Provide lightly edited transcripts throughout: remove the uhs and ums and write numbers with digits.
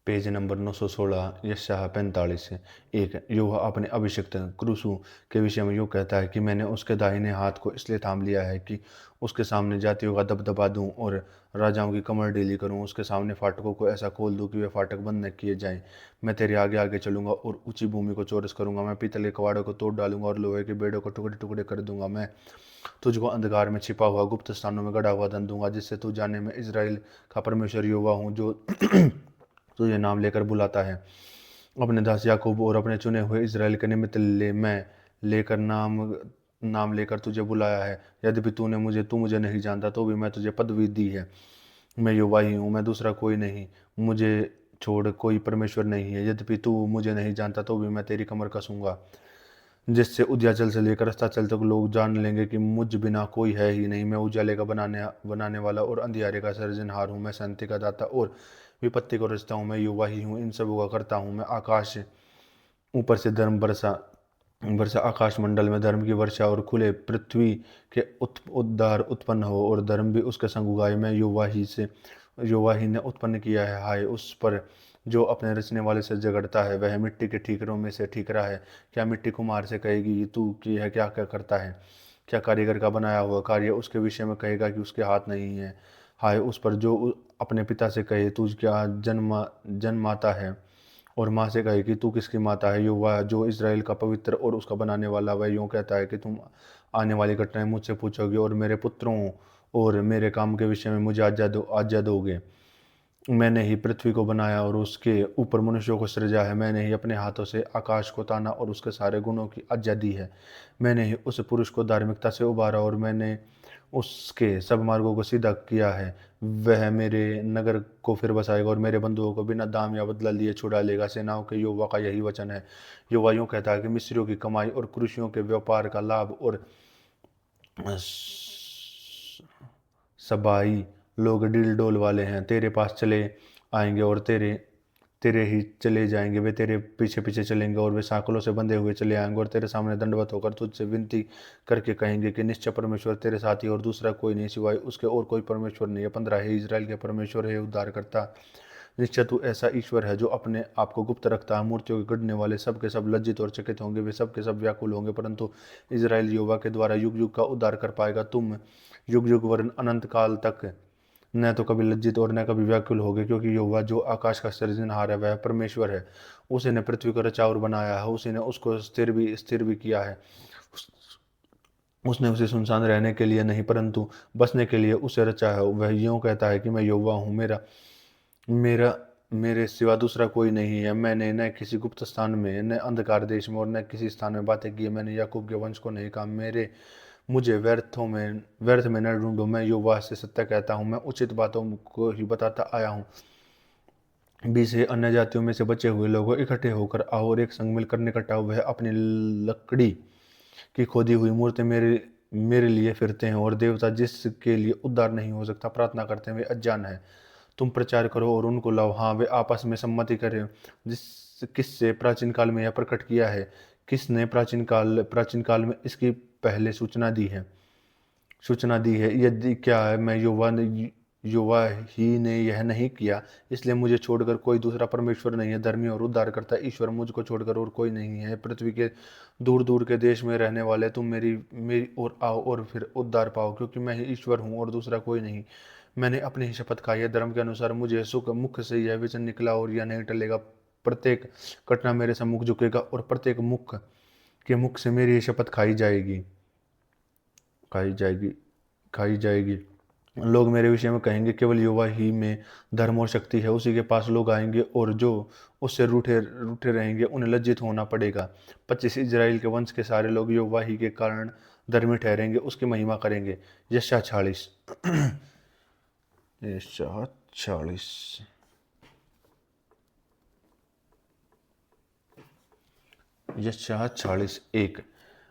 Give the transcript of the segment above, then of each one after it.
Page number 916 यशायाह 45। एक यूहा अपने अभिषिक्त क्रूसों के विषय में यूँ कहता है कि मैंने उसके दाहिने हाथ को इसलिए थाम लिया है कि उसके सामने जातियों का दबदबा दूं और राजाओं की कमर ढीली करूं। उसके सामने फाटकों को ऐसा खोल दूं कि वे फाटक बंद न किए जाएं। मैं तेरे आगे आगे चलूंगा और ऊंची भूमि को चौरस करूंगा। मैं पीतल के कवाड़ों को तोड़ डालूंगा और लोहे के बेड़ों को टुकड़े टुकड़े कर दूंगा। मैं तुझको अंधकार में छिपा हुआ गुप्त स्थानों में गड़ा हुआ धन दूंगा, जिससे तू जाने में इजराइल का परमेश्वर यहोवा हूँ, जो तुझे नाम लेकर बुलाता है। अपने दास याकूब और अपने चुने हुए इजराइल के निमित्त मैं लेकर नाम नाम लेकर तुझे बुलाया है। यद्यपि तू मुझे नहीं जानता, तो भी मैं तुझे पदवी दी है। मैं यहोवा ही हूँ, मैं दूसरा कोई नहीं। मुझे छोड़ कोई परमेश्वर नहीं है। यद्यपि तू मुझे नहीं जानता, तो भी मैं तेरी कमर कसूंगा, जिससे उद्याचल से लेकर अस्ताचल तक लोग जान लेंगे कि मुझ बिना कोई है ही नहीं। मैं उजाले का बनाने वाला और अंधियारे का सर्जनहार हूँ। मैं शांति का दाता और विपत्ति को रचता हूँ। मैं युवा ही हूँ, इन सबों का करता हूँ। मैं आकाश ऊपर से धर्म बरसा वर्षा आकाश मंडल में धर्म की वर्षा और खुले पृथ्वी के उद्धार उत्पन्न हो और धर्म भी उसके संग उगाए। मैं युवा ही ने उत्पन्न किया है। हाय उस पर जो अपने रचने वाले से झगड़ता है। वह मिट्टी के ठीकरों में से ठीकरा है। क्या मिट्टी कुम्हार से कहेगी तू की है क्या क्या करता है? क्या कारीगर का बनाया हुआ कार्य उसके विषय में कहेगा कि उसके हाथ नहीं है? हाय उस पर जो अपने पिता से कहे तू क्या जन्माता है, और माँ से कहे कि तू किसकी माता है। युवा जो इज़राइल का पवित्र और उसका बनाने वाला, वह यूँ कहता है कि तुम आने वाली घटनाएं मुझसे पूछोगे और मेरे पुत्रों और मेरे काम के विषय में मुझे आज्ञा दोगे। मैंने ही पृथ्वी को बनाया और उसके ऊपर मनुष्यों को सृजा है। मैंने ही अपने हाथों से आकाश को ताना और उसके सारे गुणों की आज्ञा दी है। मैंने ही उस पुरुष को धार्मिकता से उबारा और मैंने उसके सब मार्गों को सीधा किया है। वह मेरे नगर को फिर बसाएगा और मेरे बंधुओं को बिना दाम या बदला लिए छुड़ा लेगा। सेनाओं के यहोवा का यही वचन है। यहोवा यूँ कहता है कि मिस्रियों की कमाई और कृषियों के व्यापार का लाभ और सबाई लोग डील डोल वाले हैं, तेरे पास चले आएंगे और तेरे तेरे ही चले जाएंगे। वे तेरे पीछे पीछे चलेंगे और वे सांकलों से बंधे हुए चले आएंगे और तेरे सामने दंडवत होकर तुझसे विनती करके कहेंगे कि निश्चय परमेश्वर तेरे साथ ही और दूसरा कोई नहीं, सिवाय उसके और कोई परमेश्वर नहीं है। 15 है इजराइल के परमेश्वर है उद्धार करता। निश्चय तू ऐसा ईश्वर है जो अपने आप को गुप्त रखता है। मूर्तियों के गढ़ने वाले सब के सब लज्जित और चकित होंगे, वे सब के सब व्याकुल होंगे, परंतु इजराइल यहोवा के द्वारा युग युग का उद्धार कर पाएगा। तुम युग युग वरन अनंत काल तक न तो कभी लज्जित और न कभी व्याकुल होगे, क्योंकि यहोवा जो आकाश का सृजनहार है वह परमेश्वर है। उसी ने पृथ्वी को रचा और बनाया है। उसी ने उसको स्थिर भी किया है। उसने उसे सुनसान रहने के लिए नहीं, परंतु बसने के लिए उसे रचा है। वह यूँ कहता है कि मैं यहोवा हूँ, मेरा मेरा मेरे सिवा दूसरा कोई नहीं है। मैंने न किसी गुप्त स्थान में, न अंधकार देश में और न किसी स्थान में बातें की। मैंने याकूब के वंश को नहीं कहा, मुझे व्यर्थ में न ढूंढो। मैं यहोवा से सत्य कहता हूँ, मैं उचित बातों को ही बताता आया हूँ। बीस से अन्य जातियों में से बचे हुए लोगों इकट्ठे होकर आओ और एक संग मिलकर निकट आओ। वह अपनी लकड़ी की खोदी हुई मूर्ति मेरे लिए फिरते हैं और देवता जिसके लिए उद्धार नहीं हो सकता प्रार्थना करते हैं, वे अज्ञान है। तुम प्रचार करो और उनको लाओ। हाँ, वे आपस में सम्मति करें। किससे प्राचीन काल में यह प्रकट किया है? किसने प्राचीन काल में इसकी पहले सूचना दी है? यदि क्या है, मैं युवा ही ने यह नहीं किया। इसलिए मुझे छोड़कर कोई दूसरा परमेश्वर नहीं है। धर्मी और उद्धार करता ईश्वर मुझको छोड़कर और कोई नहीं है। पृथ्वी के दूर दूर के देश में रहने वाले तुम मेरी मेरी ओर आओ और फिर उद्धार पाओ, क्योंकि मैं ही ईश्वर हूँ और दूसरा कोई नहीं। मैंने अपनी ही शपथ खाई है, धर्म के अनुसार मुझे सुख मुख से यह वचन निकला और यह नहीं टलेगा। प्रत्येक घटना मेरे सम्मुख झुकेगा और प्रत्येक मुख से मेरी शपथ खाई जाएगी खाई जाएगी। लोग मेरे विषय में कहेंगे केवल युवा ही में धर्म और शक्ति है। उसी के पास लोग आएंगे और जो उससे रूठे रूठे रहेंगे उन्हें लज्जित होना पड़ेगा। 25 इजराइल के वंश के सारे लोग युवा ही के कारण धर्मी ठहरेंगे, उसकी महिमा करेंगे। यशायाह 46। यशायाह 46। यशायाह 46:1।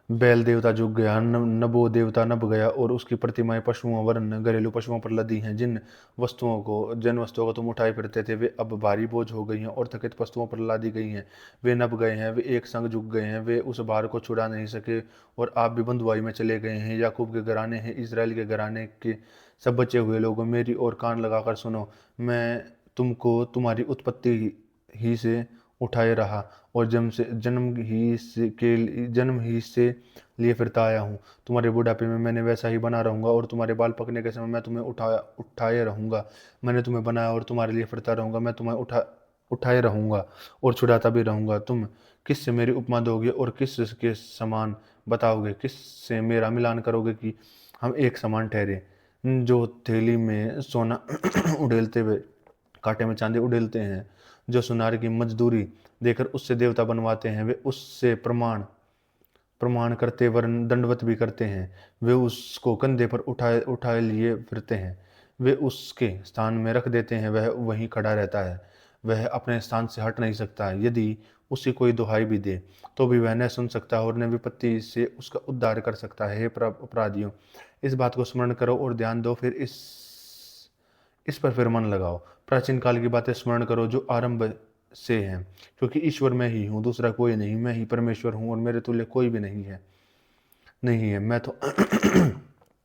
बैल देवता झुक गया, नबो देवता नब गया और उसकी प्रतिमाएं पशुओं वरन घरेलू पशुओं पर लदी हैं। जिन वस्तुओं को तुम उठाए फिरते थे वे अब भारी बोझ हो गई हैं और थकित पशुओं पर लादी गई हैं। वे नब गए हैं, वे एक संग झुक गए हैं, वे उस भार को छुड़ा नहीं सके और आप भी बंधुआई में चले गए हैं। याकूब के घराने हैं, इजराइल के घराने के सब बचे हुए लोगों, मेरी ओर कान लगाकर सुनो। मैं तुमको तुम्हारी उत्पत्ति ही से उठाए रहा और जन्म ही से लिए फिरता आया हूँ। तुम्हारे बुढ़ापे में मैंने वैसा ही बना रहूँगा और तुम्हारे बाल पकने के समय मैं तुम्हें उठाए रहूँगा। मैंने तुम्हें बनाया और तुम्हारे लिए फिरता रहूँगा। मैं तुम्हें उठाए रहूँगा और छुड़ाता भी रहूँगा। तुम किससे मेरी उपमा दोगे और किस के समान बताओगे? किससे मेरा मिलान करोगे कि हम एक समान ठहरे? जो थैली में सोना उड़ेलते हुए कांटे में चांदी उड़ेलते हैं, जो सुनार की मजदूरी देकर उससे देवता बनवाते हैं, वे उससे प्रमाण प्रमाण करते वरन दंडवत भी करते हैं। वे उसको कंधे पर उठाए उठाए लिए फिरते हैं। वे उसके स्थान में रख देते हैं, वह वहीं खड़ा रहता है। वह अपने स्थान से हट नहीं सकता। यदि उसे कोई दुहाई भी दे तो भी वह न सुन सकता और न विपत्ति से उसका उद्धार कर सकता है। हे अपराधियों, इस बात को स्मरण करो और ध्यान दो, फिर इस पर फिर मन लगाओ। प्राचीन काल की बातें स्मरण करो जो आरंभ से हैं, क्योंकि ईश्वर मैं ही हूँ, दूसरा कोई नहीं। मैं ही परमेश्वर हूँ और मेरे तुल्य कोई भी नहीं है। मैं तो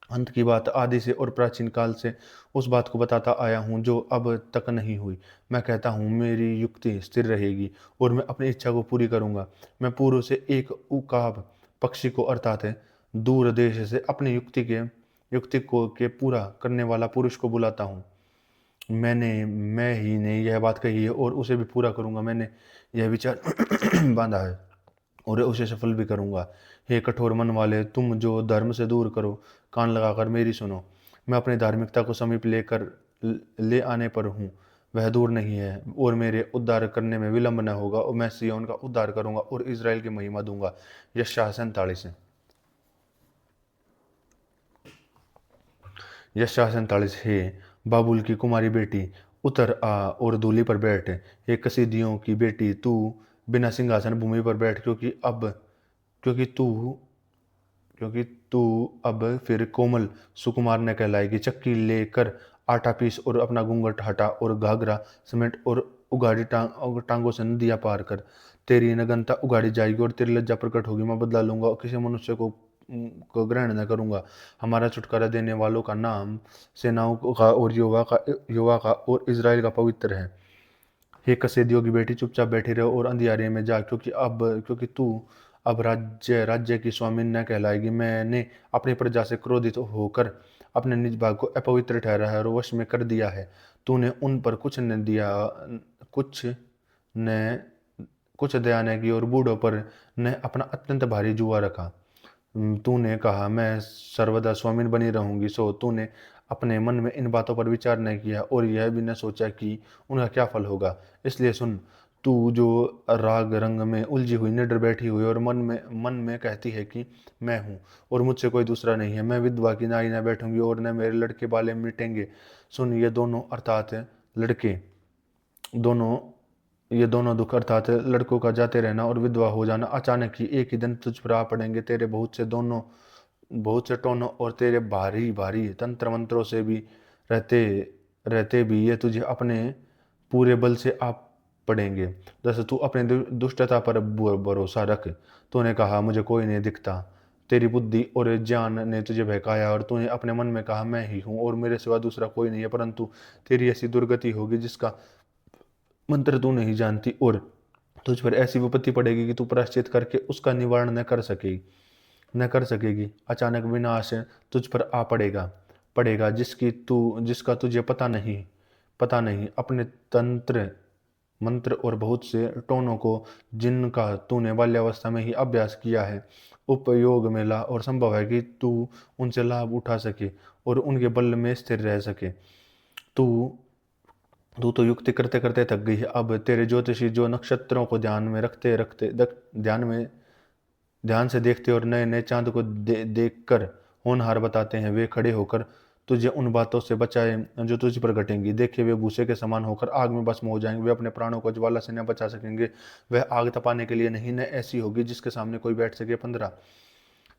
अंत की बात आदि से और प्राचीन काल से उस बात को बताता आया हूँ जो अब तक नहीं हुई। मैं कहता हूँ मेरी युक्ति स्थिर रहेगी और मैं अपनी इच्छा को पूरी करूँगा। मैं पूर्व से एक उकाब पक्षी को अर्थात दूर देश से अपनी युक्ति को के पूरा करने वाला पुरुष को बुलाता हूँ। मैं ही ने यह बात कही है और उसे भी पूरा करूँगा। मैंने यह विचार बांधा है और उसे सफल भी करूँगा। हे कठोर मन वाले, तुम जो धर्म से दूर करो, कान लगाकर मेरी सुनो। मैं अपनी धार्मिकता को समीप ले आने पर हूँ। वह दूर नहीं है और मेरे उद्धार करने में विलंब न होगा और मैं सिय्योन का उद्धार करूँगा और इज़राइल की महिमा दूंगा। यशायाह 47। यशायाह 47। हे बाबुल की कुमारी बेटी, उतर आ और धूलि पर बैठ। हे कसीदियों की बेटी, तू बिना सिंहासन भूमि पर बैठ, क्योंकि तू क्योंकि तू अब फिर कोमल सुकुमार न कहलाएगी। चक्की लेकर आटा पीस और अपना घूंघट हटा और घाघरा समेट और उगाड़ी टांगों से नदियां पार कर। तेरी नग्नता उगाड़ी जाएगी और तेरी लज्जा प्रकट होगी। मैं बदला लूंगा और किसी मनुष्य को ग्रहण न करूंगा। हमारा छुटकारा देने वालों का नाम सेनाओं का और युवा का और इज़राइल का पवित्र है। हे कसेदियों की बेटी, चुपचाप बैठी रहो और अंधियारे में जा, क्योंकि तू अब राज्य की स्वामिन न कहलाएगी। मैंने अपनी प्रजा से क्रोधित होकर अपने निज भाग को अपवित्र ठहरा है और वश में कर दिया है। तूने उन पर कुछ न कुछ दया न की और बूढ़ों पर न अपना अत्यंत भारी जुआ रखा। तूने कहा मैं सर्वदा स्वामीन बनी रहूंगी, सो तूने अपने मन में इन बातों पर विचार नहीं किया और यह भी न सोचा कि उनका क्या फल होगा। इसलिए सुन, तू जो राग रंग में उलझी हुई निडर बैठी हुई और मन में कहती है कि मैं हूँ और मुझसे कोई दूसरा नहीं है। मैं विधवा की नाई न बैठूंगी और न मेरे लड़के बाले मिटेंगे। सुन, लड़के दोनों ये दोनों दुख अर्थात लड़कों का जाते रहना और विधवा हो जाना अचानक ही एक ही दिन तुझ पर आ पड़ेंगे। तेरे बहुत से टोनों और तेरे भारी भारी तंत्र मंत्रों से भी रहते रहते भी ये तुझे अपने पूरे बल से आ पड़ेंगे। जैसे तू अपने दुष्टता पर भरोसा रख। तूने कहा मुझे कोई नहीं दिखता। तेरी बुद्धि और ज्ञान ने तुझे बहकाया और तूने अपने मन में कहा मैं ही हूँ और मेरे सिवा दूसरा कोई नहीं है। परंतु तेरी ऐसी दुर्गति होगी जिसका मंत्र तू नहीं जानती और तुझ पर ऐसी विपत्ति पड़ेगी कि तू प्रायश्चित करके उसका निवारण न कर सकेगी। अचानक विनाश तुझ पर आ पड़ेगा जिसका तुझे पता नहीं। अपने तंत्र मंत्र और बहुत से टोनों को जिनका तूने बाल्यावस्था में ही अभ्यास किया है उपयोग में ला और संभव है कि तू उनसे लाभ उठा सके और उनके बल में स्थिर रह सके। तू तू तो युक्ति करते करते थक गई है। अब तेरे ज्योतिषी जो नक्षत्रों को ध्यान में रखते रखते ध्यान से देखते और नए नए चांद को देख कर होनहार बताते हैं, वे खड़े होकर तुझे उन बातों से बचाए जो तुझ पर घटेंगी। देखिए, वे भूसे के समान होकर आग में भस्म हो जाएंगे। वे अपने प्राणों को ज्वाला से न बचा सकेंगे। वह आग तपाने के लिए नहीं, न ऐसी होगी जिसके सामने कोई बैठ सके। 15।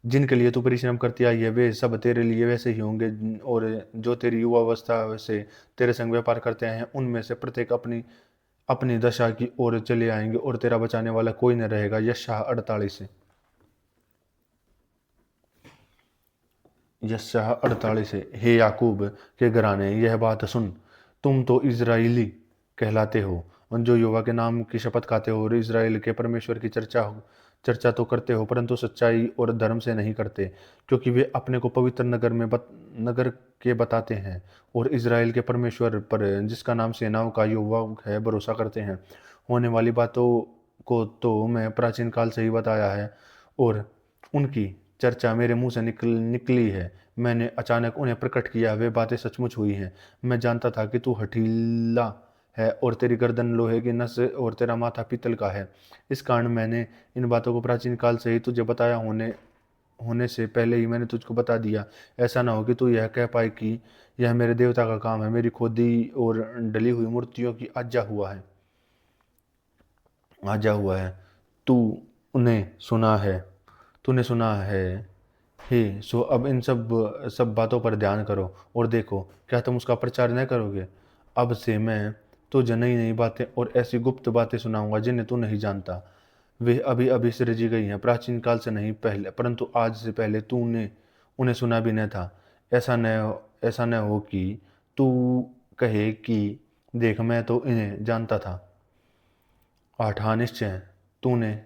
जिनके लिए तू परिश्रम करती आई है वे सब तेरे लिए वैसे ही होंगे और जो तेरी युवावस्था से तेरे संग व्यापार करते हैं उनमें से प्रत्येक अपनी अपनी दशा की ओर चले आएंगे और तेरा बचाने वाला कोई न रहेगा। यशायाह 48। हे याकूब के घराने, यह बात सुन। तुम तो इज़राइली कहलाते हो जो यहोवा के नाम की शपथ खाते हो और इज़राइल के परमेश्वर की चर्चा तो करते हो, परंतु सच्चाई और धर्म से नहीं करते, क्योंकि वे अपने को पवित्र नगर के बताते हैं और इज़राइल के परमेश्वर पर, जिसका नाम सेनाओं का यहोवा है, भरोसा करते हैं। होने वाली बातों को तो मैं प्राचीन काल से ही बताया है और उनकी चर्चा मेरे मुंह से निकली है। मैंने अचानक उन्हें प्रकट किया, वे बातें सचमुच हुई हैं। मैं जानता था कि तू हठीला है और तेरी गर्दन लोहे की नस और तेरा माथा पीतल का है। इस कारण मैंने इन बातों को प्राचीन काल से ही तुझे बताया, होने होने से पहले ही मैंने तुझको बता दिया। ऐसा ना हो कि तू यह कह पाए कि यह मेरे देवता का काम है, मेरी खोदी और डली हुई मूर्तियों की आज्ञा हुआ है। तू उन्हें सुना है तूने सुना है हे, सो अब इन सब सब बातों पर ध्यान करो और देखो, क्या तुम उसका प्रचार न करोगे? अब से मैं तुझे नई नई बातें और ऐसी गुप्त बातें सुनाऊंगा जिन्हें तू नहीं जानता। वे अभी अभी सृजी गई हैं, प्राचीन काल से नहीं पहले, परंतु आज से पहले तूने उन्हें सुना भी न था। ऐसा न हो कि तू कहे कि देख, मैं तो इन्हें जानता था। 8 हाँ, निश्चय तूने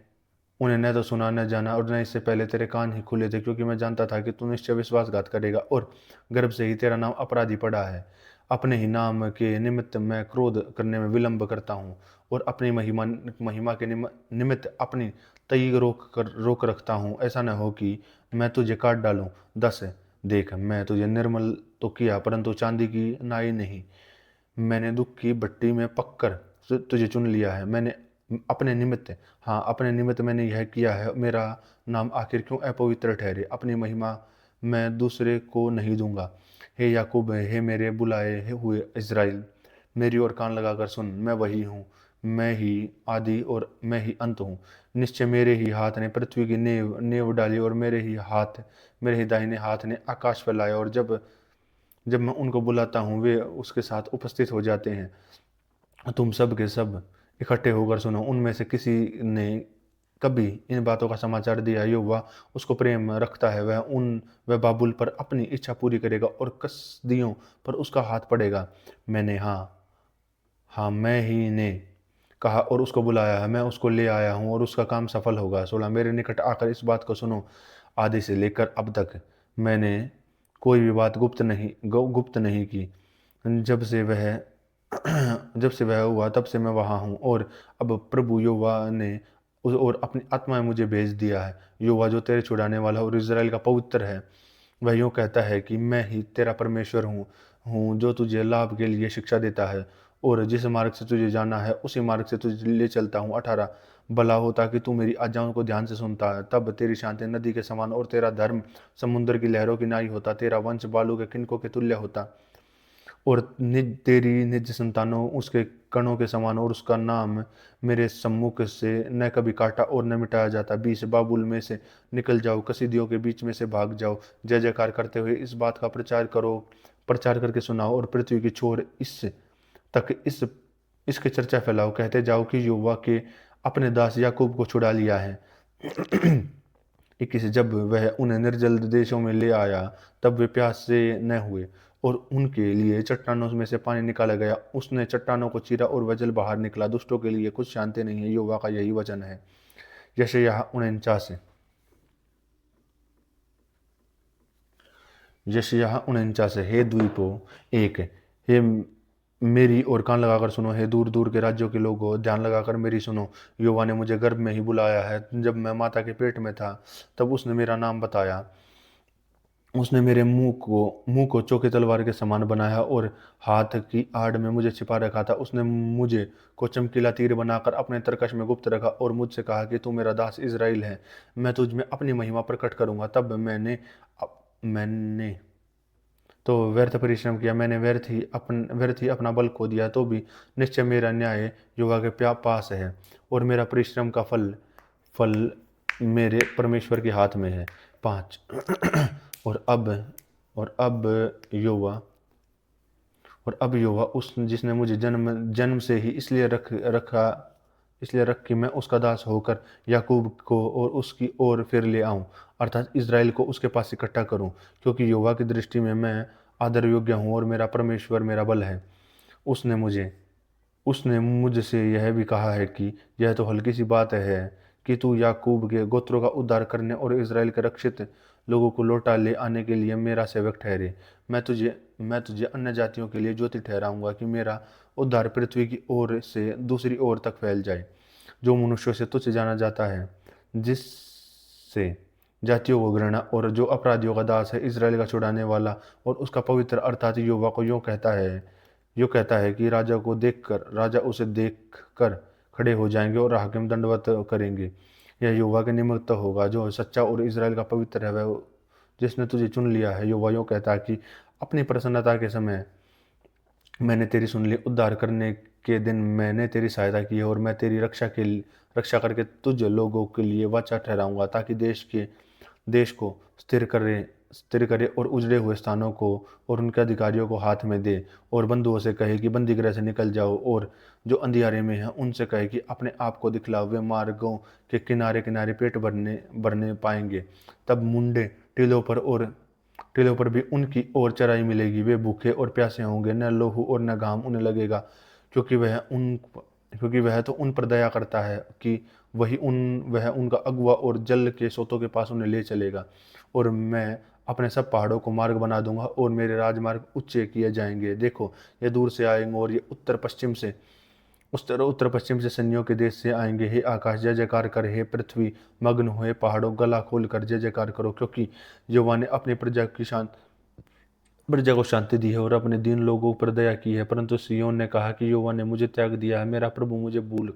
उन्हें न तो सुना न जाना और न इससे पहले तेरे कान ही खुले थे, क्योंकि मैं जानता था कि तू निश्चय विश्वासघात करेगा और गर्भ से ही तेरा नाम अपराधी पड़ा है। अपने ही नाम के निमित्त मैं क्रोध करने में विलंब करता हूँ और अपनी महिमा के निमित्त अपनी तई रोक रखता हूँ। ऐसा न हो कि मैं तुझे काट डालूं। 10 देख, मैं तुझे निर्मल तो किया, परंतु चांदी की नाई नहीं। मैंने दुख की भट्टी में पककर तुझे चुन लिया है। मैंने अपने निमित्त हाँ, अपने निमित्त मैंने यह किया है। मेरा नाम आखिर क्यों अपवित्र ठहरे? अपनी महिमा मैं दूसरे को नहीं दूंगा। हे याकूब, हे मेरे बुलाए हुए इज़राइल, मेरी ओर कान लगाकर सुन। मैं वही हूँ, मैं ही आदि और मैं ही अंत हूँ। निश्चय मेरे ही हाथ ने पृथ्वी की नींव नींव डाली और मेरे ही दाहिने हाथ ने आकाश फैलाया। और जब जब मैं उनको बुलाता हूँ, वे उसके साथ उपस्थित हो जाते हैं। तुम सब के सब इकट्ठे होकर सुनो। उनमें से किसी ने कभी इन बातों का समाचार दिया, यहोवा उसको प्रेम रखता है, वह बाबुल पर अपनी इच्छा पूरी करेगा और कसदियों पर उसका हाथ पड़ेगा। मैंने हाँ, मैं ही ने कहा और उसको बुलाया है। मैं उसको ले आया हूँ और उसका काम सफल होगा। 16 मेरे निकट आकर इस बात को सुनो। आदि से लेकर अब तक मैंने कोई भी बात गुप्त नहीं की। जब से वह जब से वह हुआ, तब से मैं वहाँ हूँ। और अब प्रभु यहोवा ने और अपनी आत्मा में मुझे भेज दिया है। यहोवा जो तेरे छुड़ाने वाला और इज़राइल का पवित्र है, वह यूँ कहता है कि मैं ही तेरा परमेश्वर हूँ जो तुझे लाभ के लिए शिक्षा देता है और जिस मार्ग से तुझे जाना है उसी मार्ग से तुझे ले चलता हूँ। 18 भला होता कि तू मेरी आज्ञाओं को ध्यान से सुनता है, तब तेरी शांति नदी के समान और तेरा धर्म समुद्र की लहरों की नाई होता। तेरा वंश बालू के किनकों के तुल्य होता और तेरी निज संतानों उसके कणों के समान, और उसका नाम मेरे सम्मुख से न कभी काटा और न मिटाया जाता। 20 बाबुल में से निकल जाओ, कसीदियों के बीच में से भाग जाओ। जय जयकार करते हुए इस बात का प्रचार करो, प्रचार करके सुनाओ और पृथ्वी की छोर इस इसके चर्चा फैलाओ। कहते जाओ कि यहोवा के अपने दास याकूब को छुड़ा लिया है। 21 जब वह उन्हें निर्जल देशों में ले आया, तब वे प्यास से न हुए और उनके लिए चट्टानों में से पानी निकाला गया। उसने चट्टानों को चीरा और वजल बाहर निकला। दुष्टों के लिए कुछ शांति नहीं है, यहोवा का यही वचन है। यशायाह 49 हे द्वीपों, एक हे मेरी ओर कान लगाकर सुनो। हे दूर दूर के राज्यों के लोगों, ध्यान लगाकर मेरी सुनो। यहोवा ने मुझे गर्भ में ही बुलाया है, जब मैं माता के पेट में था तब उसने मेरा नाम बताया। उसने मेरे मुंह को चौकी तलवार के समान बनाया और हाथ की आड़ में मुझे छिपा रखा था। उसने मुझे को चमकीला तीर बनाकर अपने तरकश में गुप्त रखा और मुझसे कहा कि तू मेरा दास इज़राइल है, मैं तुझ में अपनी महिमा प्रकट करूंगा। तब मैंने तो व्यर्थ परिश्रम किया, मैंने व्यर्थ ही अपना बल खो दिया। तो भी निश्चय मेरा न्याय यहोवा के पास है और मेरा परिश्रम का फल मेरे परमेश्वर के हाथ में है। 5 और अब और अब यहोवा उस जिसने मुझे जन्म से ही इसलिए रख कि मैं उसका दास होकर याकूब को और उसकी ओर फिर ले आऊं, अर्थात इज़राइल को उसके पास इकट्ठा करूं, क्योंकि यहोवा की दृष्टि में मैं आदर योग्य हूं और मेरा परमेश्वर मेरा बल है। उसने मुझे उसने मुझसे यह भी कहा है कि यह तो हल्की सी बात है कि तू याकूब के गोत्रों का उद्धार करने और इज़राइल के रक्षित लोगों को लौटा ले आने के लिए मेरा सेवक ठहरे। मैं तुझे अन्य जातियों के लिए ज्योति ठहराऊंगा कि मेरा उद्धार पृथ्वी की ओर से दूसरी ओर तक फैल जाए। जो मनुष्यों से तुच्छ जाना जाता है, जिससे जातियों को घृणा, और जो अपराधियों का दास है, इज़राइल का छुड़ाने वाला और उसका पवित्र अर्थात यहोवा को यूँ कहता है कि राजा उसे देख कर खड़े हो जाएंगे और हाकिम दंडवत करेंगे। यह यहोवा के निमित्त होगा जो सच्चा और इज़राइल का पवित्र है, वह जिसने तुझे चुन लिया है। यहोवा यूँ कहता है कि अपनी प्रसन्नता के समय मैंने तेरी सुन ली, उद्धार करने के दिन मैंने तेरी सहायता की है, और मैं तेरी रक्षा करके तुझ लोगों के लिए वाचा ठहराऊंगा, ताकि देश को स्थिर करे और उजड़े हुए स्थानों को और उनके अधिकारियों को हाथ में दे, और बंधुओं से कहे कि बंदीगृह से निकल जाओ, और जो अंधियारे में हैं उनसे कहे कि अपने आप को दिखलाओ। वे मार्गों के किनारे किनारे पेट भरने भरने पाएंगे। तब मुंडे टीलों पर भी उनकी और चराई मिलेगी। वे भूखे और प्यासे होंगे, न लोहू और न घाम उन्हें लगेगा, क्योंकि वह तो उन पर दया करता है कि वह उनका अगुआ और जल के सोतों के पास उन्हें ले चलेगा। और मैं अपने सब पहाड़ों को मार्ग बना दूंगा और मेरे राजमार्ग ऊंचे किए जाएंगे। देखो, ये दूर से आएंगे और ये उत्तर पश्चिम से सैन्यों के देश से आएंगे। हे आकाश, जय जयकार कर। हे पृथ्वी, मग्न हुए पहाड़ों, गला खोल कर जय जयकार करो, क्योंकि यहोवा ने अपनी प्रजा को शांति दी है और अपने दीन लोगों पर दया की है। परंतु सिय्योन ने कहा कि यहोवा ने मुझे त्याग दिया है, मेरा प्रभु मुझे भूल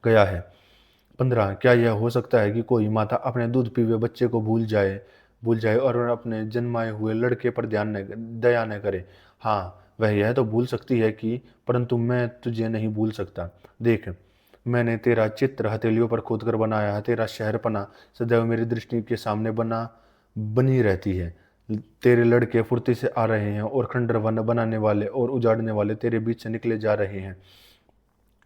गया है। 15। क्या यह हो सकता है कि कोई माता अपने दूध पीवे बच्चे को भूल जाए और अपने जन्माए हुए लड़के पर दया न करे? हाँ, वह यह तो भूल सकती है कि परंतु मैं तुझे नहीं भूल सकता। देख, मैंने तेरा चित्र हथेलियों पर खोद कर बनाया है। तेरा शहरपना सदैव मेरी दृष्टि के सामने बनी रहती है। तेरे लड़के फुर्ती से आ रहे हैं और खंडर वन बनाने वाले और उजाड़ने वाले तेरे बीच से निकले जा रहे हैं।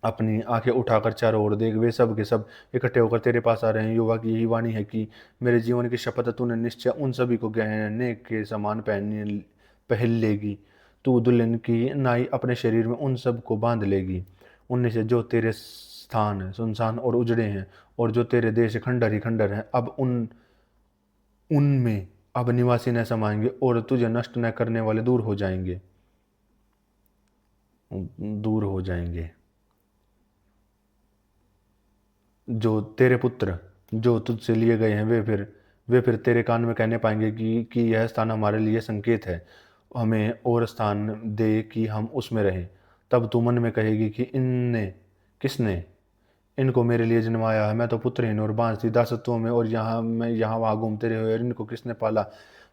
अपनी आंखें उठाकर चारों ओर देख, वे सब के सब इकट्ठे होकर तेरे पास आ रहे हैं। युवा की यही वाणी है कि मेरे जीवन की शपथ तूने निश्चय उन सभी को गहने के समान पहन लेगी। तू दुल्हन की नाई अपने शरीर में उन सब को बांध लेगी। उनमें से जो तेरे स्थान सुनसान और उजड़े हैं और जो तेरे देश खंडर ही खंडर हैं, अब उनमें अब निवासी न समाएंगे, और तुझे नष्ट न करने वाले दूर हो जाएंगे। जो तेरे पुत्र जो तुझसे लिए गए हैं, वे फिर तेरे कान में कहने पाएंगे कि यह स्थान हमारे लिए संकेत है, हमें और स्थान दे कि हम उसमें रहें। तब तू मन में कहेगी कि किसने इनको मेरे लिए जन्माया है? मैं तो पुत्रहीन और बांझ थी दासत्वों में, और मैं यहाँ वहाँ घूमते रहे, और इनको किसने पाला?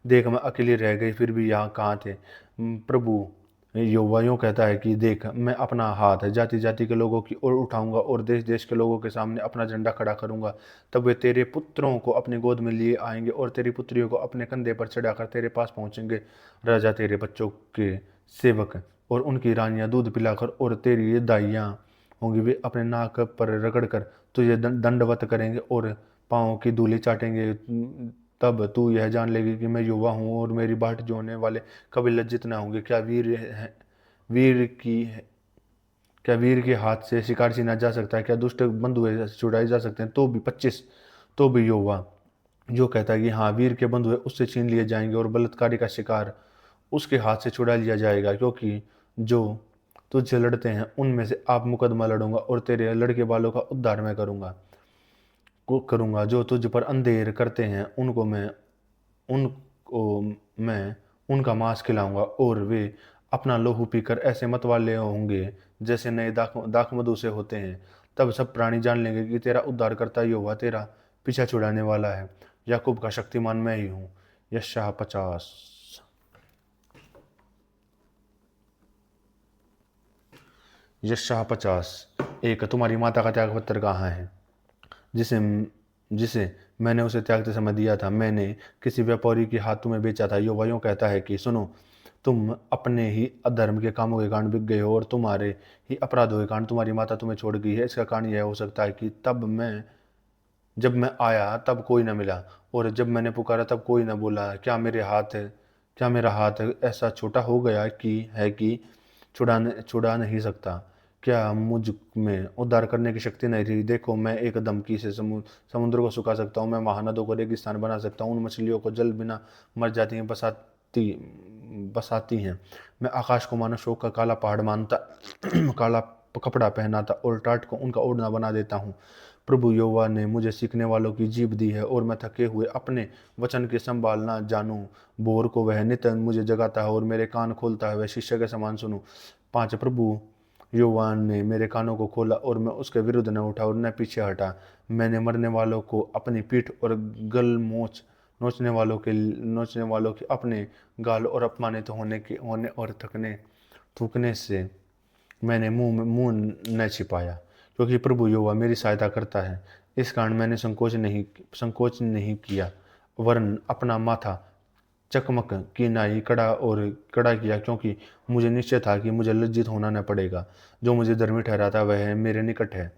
देख, मैं अकेली रह गई, फिर भी यहाँ कहाँ थे? प्रभु यहोवा यूँ कहता है कि देख, मैं अपना हाथ जाति जाति के लोगों की ओर उठाऊंगा और देश देश के लोगों के सामने अपना झंडा खड़ा करूंगा। तब वे तेरे पुत्रों को अपनी गोद में लिए आएंगे और तेरी पुत्रियों को अपने कंधे पर चढ़ाकर तेरे पास पहुंचेंगे। राजा तेरे बच्चों के सेवक और उनकी रानियां दूध पिलाकर, और तेरी दाइयाँ होंगी, वे अपने नाक पर रगड़कर तुझे दंडवत करेंगे और पाँव की धूलि चाटेंगे। तब तू यह जान लेगी कि मैं युवा हूँ और मेरी बाट जोड़ने वाले कभी लज्जित न होंगे। वीर की क्या वीर के हाथ से शिकार छीना जा सकता है? क्या दुष्ट बंधुए छुड़ाए जा सकते हैं? तो भी 25। तो भी युवा जो कहता है कि हाँ, वीर के बंधुए उससे छीन लिए जाएंगे और बलात्कारी का शिकार उसके हाथ से छुड़ा लिया जाएगा, क्योंकि जो तुझसे लड़ते हैं उनमें से आप मुकदमा लड़ूंगा और तेरे लड़के बालों का उद्धार मैं करूंगा। जो तुझ पर अंधेर करते हैं उनको मैं उनका मांस खिलाऊंगा, और वे अपना लहू पीकर ऐसे मतवाले होंगे जैसे नए दाखमधु से होते हैं। तब सब प्राणी जान लेंगे कि तेरा उद्धारकर्ता यहोवा तेरा पीछा छुड़ाने वाला है। याकूब का शक्तिमान मैं ही हूँ। यशायाह 50। यशायाह 50। एक। तुम्हारी माता का त्याग पत्र कहाँ है, जिसे जिसे मैंने उसे त्यागते समय दिया था? मैंने किसी व्यापारी के हाथ तुम्हें बेचा था। यहोवा यूँ कहता है कि सुनो, तुम अपने ही अधर्म के कामों के कारण बिक गए हो, और तुम्हारे ही अपराधों के कारण तुम्हारी माता तुम्हें छोड़ गई है। इसका कारण यह हो सकता है कि जब मैं आया तब कोई न मिला, और जब मैंने पुकारा तब कोई न बोला। क्या मेरा हाथ ऐसा छोटा हो गया कि छुड़ा नहीं सकता? क्या मुझ में उद्धार करने की शक्ति नहीं रही? देखो, मैं एक धमकी से समुद्र को सुखा सकता हूँ, मैं महानदों को रेगिस्तान बना सकता हूँ, उन मछलियों को जल बिना मर जाती हैं, बसाती बसाती हैं। मैं आकाश को मानो शोक का काला पहाड़ मानता काला कपड़ा पहनाता और टाट को उनका ओढ़ना बना देता हूँ। प्रभु यहोवा ने मुझे सीखने वालों की जीभ दी है और मैं थके हुए अपने वचन के संभाल ना जानूं। भोर को वह नित मुझे जगाता है और मेरे कान खोलता है, वह शिष्य के समान सुनूं। 5 प्रभु यहोवा ने मेरे कानों को खोला और मैं उसके विरुद्ध न उठा और न पीछे हटा। मैंने मरने वालों को अपनी पीठ और गलमोच नोचने वालों के अपने गाल और अपमानित होने और थूकने से मैंने मुंह न छिपाया, क्योंकि प्रभु यहोवा मेरी सहायता करता है। इस कारण मैंने संकोच नहीं किया, वरन अपना माथा चकमक की नाई कड़ा किया, क्योंकि मुझे निश्चय था कि मुझे लज्जित होना न पड़ेगा। जो मुझे धर्मी ठहराता वह मेरे निकट है।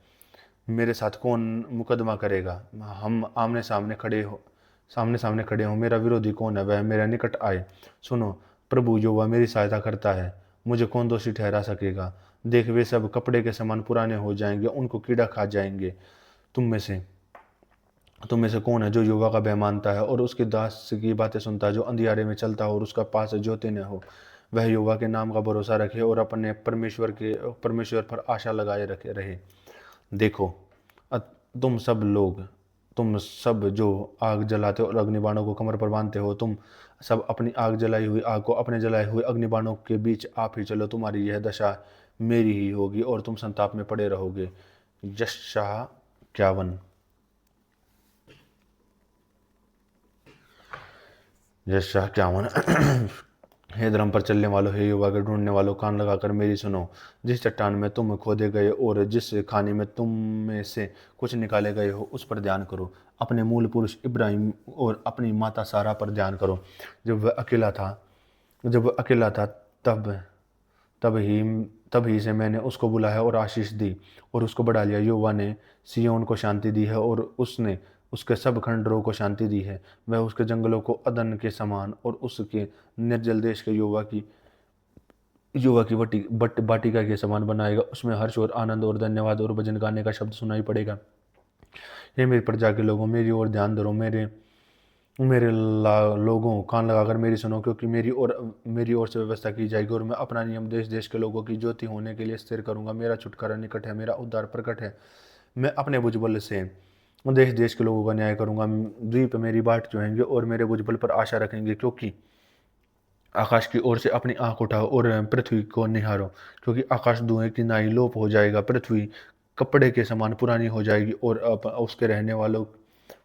मेरे साथ कौन मुकदमा करेगा? हम सामने सामने खड़े हो, मेरा विरोधी कौन है? वह मेरे निकट आए। सुनो, प्रभु यहोवा मेरी सहायता करता है, मुझे कौन दोषी ठहरा सकेगा? देख, वे सब कपड़े के समान पुराने हो जाएंगे, उनको कीड़ा खा जाएंगे। तुम में से तुम में से कौन है जो यहोवा का भय मानता है और उसके दास की बातें सुनता है, जो अंधियारे में चलता हो और उसका पास ज्योति न हो? वह यहोवा के नाम का भरोसा रखे और अपने परमेश्वर पर आशा लगाए रखे रहे। देखो, अ- तुम सब लोग तुम सब जो आग जलाते हो और अग्निबाणों को कमर पर बांधते हो, तुम सब अपनी आग को अपने जलाए हुए अग्निबाणों के बीच आप ही चलो। तुम्हारी यह दशा मेरी ही होगी और तुम संताप में पड़े रहोगे। यशायाह 51। यशायाह 51। हे धर्म पर चलने वालों, हे युवा के ढूंढने वालों, कान लगाकर मेरी सुनो। जिस चट्टान में तुम खोदे गए और जिस खाने में तुम में से कुछ निकाले गए हो, उस पर ध्यान करो। अपने मूल पुरुष इब्राहिम और अपनी माता सारा पर ध्यान करो। जब वह अकेला था जब वह अकेला था तब तब ही तब ही से मैंने उसको बुलाया और आशीष दी और उसको बढ़ा लिया। यहोवा ने सिय्योन को शांति दी है और उसने उसके सब खंडरों को शांति दी है। वह उसके जंगलों को अदन के समान और उसके निर्जल देश के युवा की बाटिका के समान बनाएगा। उसमें हर्ष और आनंद और धन्यवाद और भजन गाने का शब्द सुनाई पड़ेगा। हे मेरी प्रजा के लोगों, मेरी ओर ध्यान धरो, मेरे मेरे लोगों, कान लगाकर मेरी सुनो, क्योंकि मेरी ओर से व्यवस्था की जाएगी और मैं अपना नियम देश देश के लोगों की ज्योति होने के लिए स्थिर करूंगा। मेरा छुटकारा निकट है, मेरा उद्धार प्रकट है। मैं अपने भुजबल से देश देश के लोगों का न्याय करूंगा। द्वीप मेरी बाट जोहेंगे और मेरे भुजबल पर आशा रखेंगे। क्योंकि आकाश की ओर से अपनी आंख उठाओ और पृथ्वी को निहारो, क्योंकि आकाश धुएं की नाई लोप हो जाएगा, पृथ्वी कपड़े के समान पुरानी हो जाएगी और उसके रहने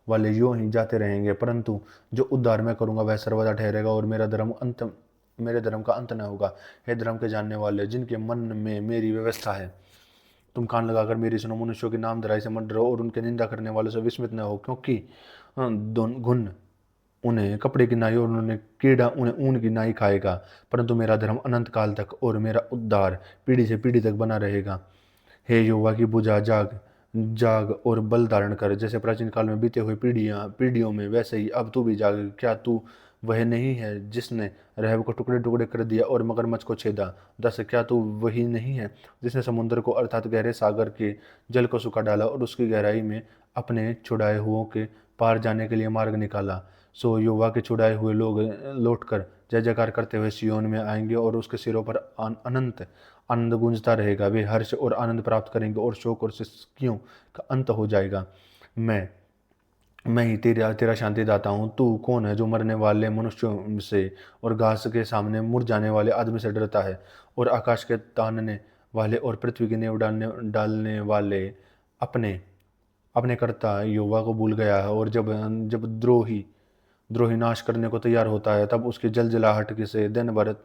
वाले यूं ही जाते रहेंगे। परंतु जो उद्धार मैं करूंगा वह सर्वदा ठहरेगा और मेरे धर्म का अंत न होगा। हे धर्म के जानने वाले, जिनके मन में मेरी व्यवस्था है, तुम कान लगाकर मेरी सुनो। मनुष्यों के नाम धराई से मत डरो और उनके निंदा करने वालों से विस्मित न हो, क्योंकि घुन उन्हें कपड़े की नाई और उन्हें कीड़ा उन्हें ऊन की नाई खाएगा। परंतु मेरा धर्म अनंत काल तक और मेरा उद्धार पीढ़ी से पीढ़ी तक बना रहेगा। हे यहोवा की भुजा, जाग जाग और बल धारण कर। जैसे प्राचीन काल में बीते हुए पीढ़ियों में, वैसे ही अब तू भी जाग। क्या तू वह नहीं है जिसने रहब को टुकड़े टुकड़े कर दिया और मगरमच्छ को छेदा? 10 क्या तू वही नहीं है जिसने समुद्र को अर्थात गहरे सागर के जल को सुखा डाला और उसकी गहराई में अपने छुड़ाए हुओं के पार जाने के लिए मार्ग निकाला? सो यहोवा के छुड़ाए हुए लोग लौटकर जय जयकार करते हुए सिय्योन में आएंगे और उसके सिरों पर अनंत आनंद गूंजता रहेगा। वे हर्ष और आनंद प्राप्त करेंगे और शोक और सिसकियों का अंत हो जाएगा। मैं मैं ही तेरा शांति दाता हूँ। तू कौन है जो मरने वाले मनुष्यों से और घास के सामने मुरझाने वाले आदमी से डरता है, और आकाश के तानने वाले और पृथ्वी की नींव डालने वाले अपने अपने कर्ता यहोवा को भूल गया है? और जब जब द्रोही नाश करने को तैयार होता है, तब उसकी जलजलाहट से दिन भर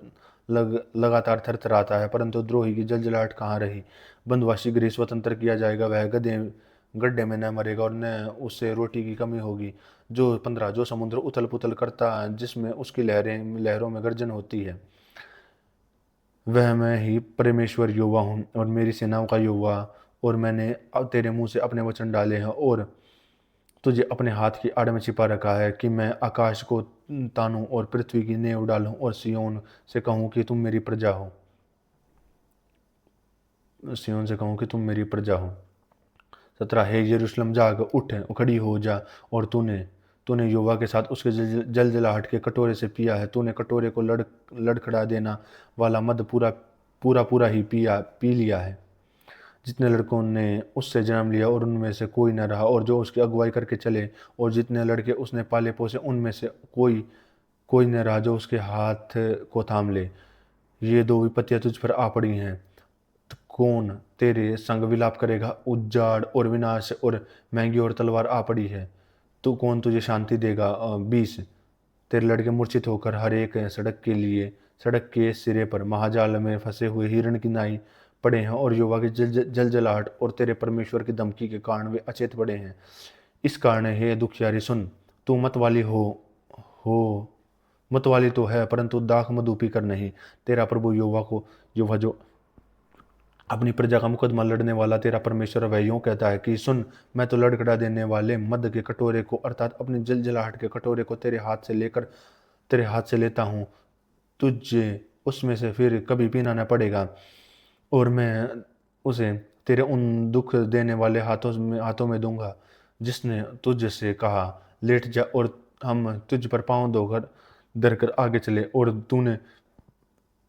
लगातार थरथराता है। परंतु द्रोही की जलजलाहट कहाँ रही? बंदवासी गृह स्वतंत्र किया जाएगा, वह गड्ढे में न मरेगा और न उससे रोटी की कमी होगी। जो समुद्र उथल पुथल करता है, जिसमें उसकी लहरों में गर्जन होती है, वह मैं ही परमेश्वर यहोवा हूँ और मेरी सेनाओं का यहोवा। और मैंने अब तेरे मुंह से अपने वचन डाले हैं और तुझे अपने हाथ की आड़ में छिपा रखा है, कि मैं आकाश को तानूं और पृथ्वी की नींव डालूं और सिय्योन से कहूं कि तुम मेरी प्रजा हो। सिय्योन से कहूँ कि तुम मेरी प्रजा हो। 17 हे यरूशलेम जाग उठ खड़ी हो जा, और तूने तूने युवा के साथ उसके जलजलाहट के कटोरे से पिया है। तूने कटोरे को लड़खड़ा देना वाला मद पूरा पूरा पूरा ही पी लिया है। जितने लड़कों ने उससे जन्म लिया और उनमें से कोई न रहा, और जो उसकी अगुवाई करके चले, और जितने लड़के उसने पाले पोसे उनमें से कोई कोई न रहा जो उसके हाथ को थाम ले। ये दो विपत्तियां तुझ पर आ पड़ी हैं। तो कौन तेरे संग विलाप करेगा? उजाड़ और विनाश और महंगी और तलवार आ पड़ी है। तो कौन तुझे शांति देगा? 20 तेरे लड़के मूर्छित होकर हर एक सड़क के सिरे पर महाजाल में फंसे हुए हिरण की नाई पड़े हैं, और युवा की जलजलाहट और तेरे परमेश्वर की धमकी के कारण वे अचेत पड़े हैं। इस कारण हे दुखियारी सुन, तू हो मतवाली तो है, परंतु दाख मधु पीकर नहीं। तेरा प्रभु युवा जो अपनी प्रजा का मुकदमा लड़ने वाला तेरा परमेश्वर वह यूं कहता है कि सुन, मैं तो लड़खड़ा देने वाले मद के कटोरे को अर्थात अपनी जलजलाहट के कटोरे को तेरे हाथ से लेता हूँ। तुझे उसमें से फिर कभी पीना न पड़ेगा, और मैं उसे तेरे उन दुख देने वाले हाथों में दूंगा जिसने तुझसे कहा लेट जा, और हम तुझ पर पांव धरकर आगे चले, और तूने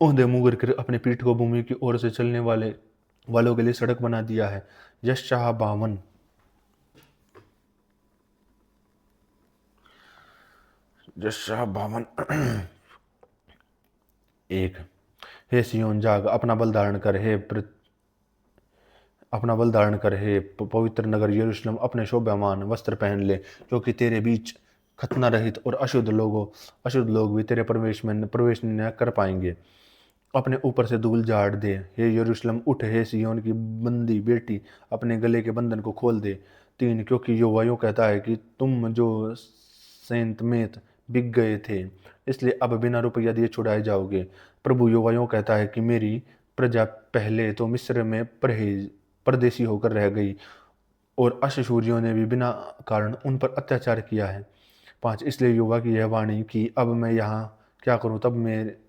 औंधे मुंह करके अपनी पीठ को भूमि की ओर से चलने वालों के लिए सड़क बना दिया है। यशायाह 52। यशायाह 52 1। हे सियोन जाग, अपना बल धारण कर, हे पवित्र नगर यरूशलेम अपने शोभायमान वस्त्र पहन ले, क्योंकि तेरे बीच खतना रहित और अशुद्ध लोग भी तेरे प्रवेश न कर पाएंगे। अपने ऊपर से धूल झाड़ दे, हे यरूशलेम उठ, हे सियोन की बंदी बेटी अपने गले के बंधन को खोल दे। 3 क्योंकि यहोवा यूं कहता है कि तुम जो सेंत मेंत बिक गए थे, इसलिए अब बिना रुपया दिए छुड़ाए जाओगे। प्रभु यहोवा यूं कहता है कि मेरी प्रजा पहले तो मिस्र में परदेसी होकर रह गई, और अशशूरियों ने भी बिना कारण उन पर अत्याचार किया है। 5 इसलिए यहोवा की यह वाणी कि अब मैं यहाँ क्या करूँ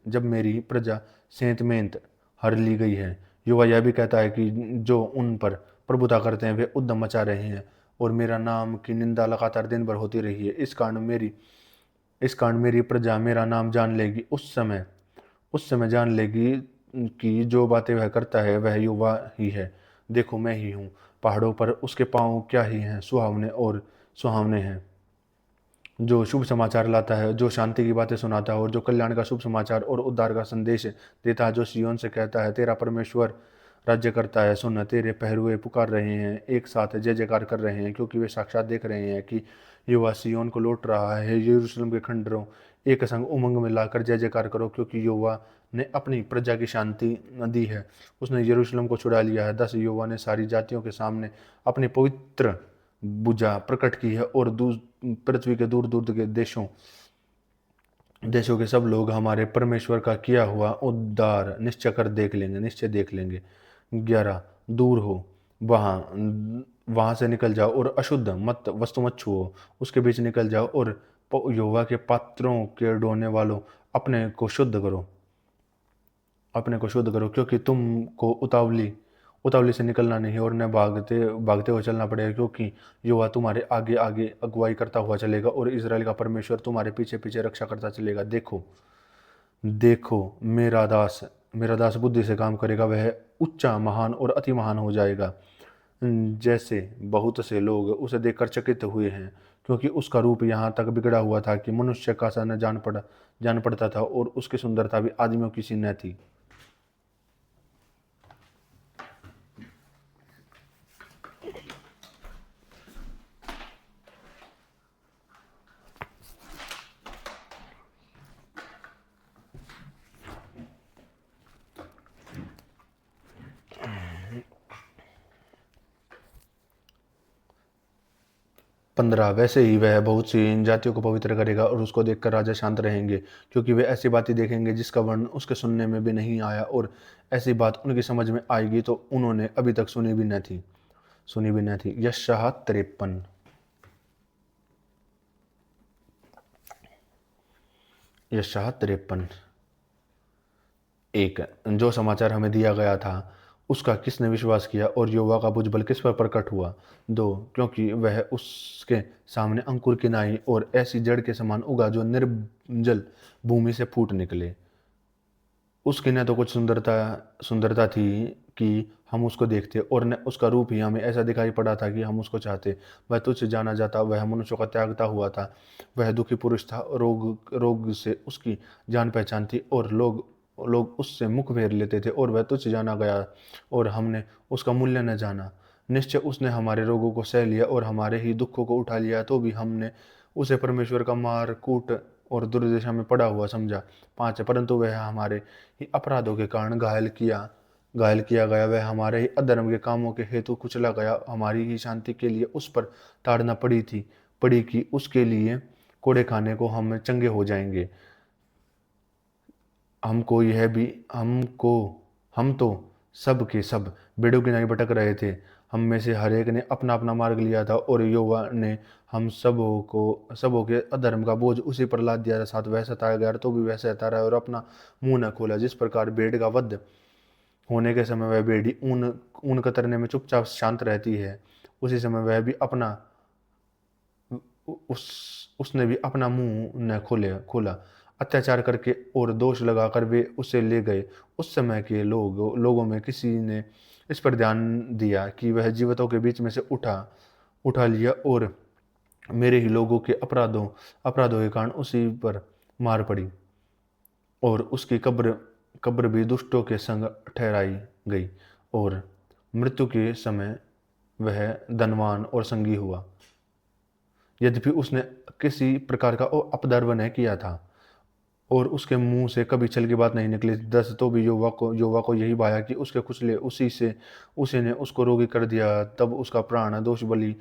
जब मेरी प्रजा सेंत मेंत हर ली गई है। यहोवा यह भी कहता है कि जो उन पर प्रभुता करते हैं वे उद्यम मचा रहे हैं, और मेरा नाम की निंदा लगातार दिन भर होती रही है। इस कारण मेरी प्रजा मेरा नाम जान लेगी। उस समय जान लेगी कि जो बातें वह करता है वह यहोवा ही है। देखो, मैं ही हूँ। पहाड़ों पर उसके पाँव क्या ही हैं, सुहावने हैं। जो शुभ समाचार लाता है, जो शांति की बातें सुनाता है, और जो कल्याण का शुभ समाचार और उद्धार का संदेश देता है, जो सिय्योन से कहता है तेरा परमेश्वर राज्य करता है। सुन, तेरे पहरुए पुकार रहे हैं, एक साथ जय जयकार कर रहे हैं, क्योंकि वे साक्षात देख रहे हैं कि युवा सिय्योन को लौट रहा है। यरूशलेम के खंडरों, एक संग उमंग में लाकर जय जयकार करो, क्योंकि युवा ने अपनी प्रजा की शांति दी है। उसने यरूशलेम को छुड़ा लिया है। 10 युवा ने सारी जातियों के सामने अपनी पवित्र भुजा प्रकट की है, और पृथ्वी के दूर दूर के देशों के सब लोग हमारे परमेश्वर का किया हुआ उद्धार निश्चय देख लेंगे। 11 दूर हो, वहां से निकल जाओ, और अशुद्ध वस्तु मत छुओ। उसके बीच निकल जाओ, और यहोवा के पात्रों के ढोने वालों अपने को शुद्ध करो, क्योंकि तुमको उतावली से निकलना नहीं, और न भागते भागते हुए चलना पड़ेगा, क्योंकि यहोवा तुम्हारे आगे आगे अगुवाई करता हुआ चलेगा, और इज़राइल का परमेश्वर तुम्हारे पीछे पीछे रक्षा करता चलेगा। देखो, मेरा दास बुद्धि से काम करेगा, वह उच्चा, महान और अति महान हो जाएगा। जैसे बहुत से लोग उसे देखकर चकित हुए हैं, क्योंकि उसका रूप यहाँ तक बिगड़ा हुआ था कि मनुष्य का सा न जान पड़ता था, और उसकी सुंदरता भी आदमियों की सी न थी। 15 वैसे ही वह बहुत सी इन जातियों को पवित्र करेगा, और उसको देखकर राजा शांत रहेंगे, क्योंकि वे ऐसी बातें देखेंगे जिसका वर्णन उसके सुनने में भी नहीं आया, और ऐसी बात उनकी समझ में आएगी तो उन्होंने अभी तक सुनी भी न थी। यशायाह 53। यशायाह 53 1। जो समाचार हमें दिया गया था उसका किसने विश्वास किया और यहोवा का भुजबल किस पर प्रकट हुआ? 2 क्योंकि वह उसके सामने अंकुर की नाई और ऐसी जड़ के समान उगा जो निर्जल भूमि से फूट निकले। उसकी न तो कुछ सुंदरता सुंदरता थी कि हम उसको देखते और न उसका रूप ही हमें ऐसा दिखाई पड़ा था कि हम उसको चाहते। वह तुझसे जाना जाता, वह मनुष्यों का त्यागता हुआ था। वह दुखी पुरुष था, रोग रोग से उसकी जान पहचान थी और लोग लोग उससे मुख फेर लेते थे और वह तुझसे जाना गया और हमने उसका मूल्य न जाना। निश्चय उसने हमारे रोगों को सह लिया और हमारे ही दुखों को उठा लिया, तो भी हमने उसे परमेश्वर का मार कूट और दुर्दशा में पड़ा हुआ समझा। 5 परंतु वह हमारे ही अपराधों के कारण घायल किया गया, वह हमारे ही अधर्म के कामों के हेतु कुचला गया, हमारी ही शांति के लिए उस पर ताड़ना पड़ी कि उसके लिए कोड़े खाने को हम चंगे हो जाएंगे। हमको यह भी हमको हम तो सब के सब बेड़ों की नाई भटक रहे थे। हम में से हर एक ने अपना अपना मार्ग लिया था और यहोवा ने हम सबों के अधर्म का बोझ उसी पर लाद दिया था। साथ वह सताया गया तो भी वह सहता रहा और अपना मुंह न खोला। जिस प्रकार भेड़ का वध होने के समय वह भेड़ी ऊन ऊन कतरने में चुपचाप शांत रहती है, उसी समय वह भी अपना उसने भी अपना मुंह न खोला। अत्याचार करके और दोष लगाकर वे उसे ले गए। उस समय के लोगों में किसी ने इस पर ध्यान दिया कि वह जीवितों के बीच में से उठा लिया और मेरे ही लोगों के अपराधों के कारण उसी पर मार पड़ी और उसकी कब्र भी दुष्टों के संग ठहराई गई और मृत्यु के समय वह धनवान और संगी हुआ। यद्यपि उसने किसी प्रकार का अपदर्व नहीं किया था और उसके मुंह से कभी छल की बात नहीं निकली। 10 तो भी युवा को यही भाया कि उसके कुचले उसी ने उसको रोगी कर दिया। तब उसका प्राण दोष बलि,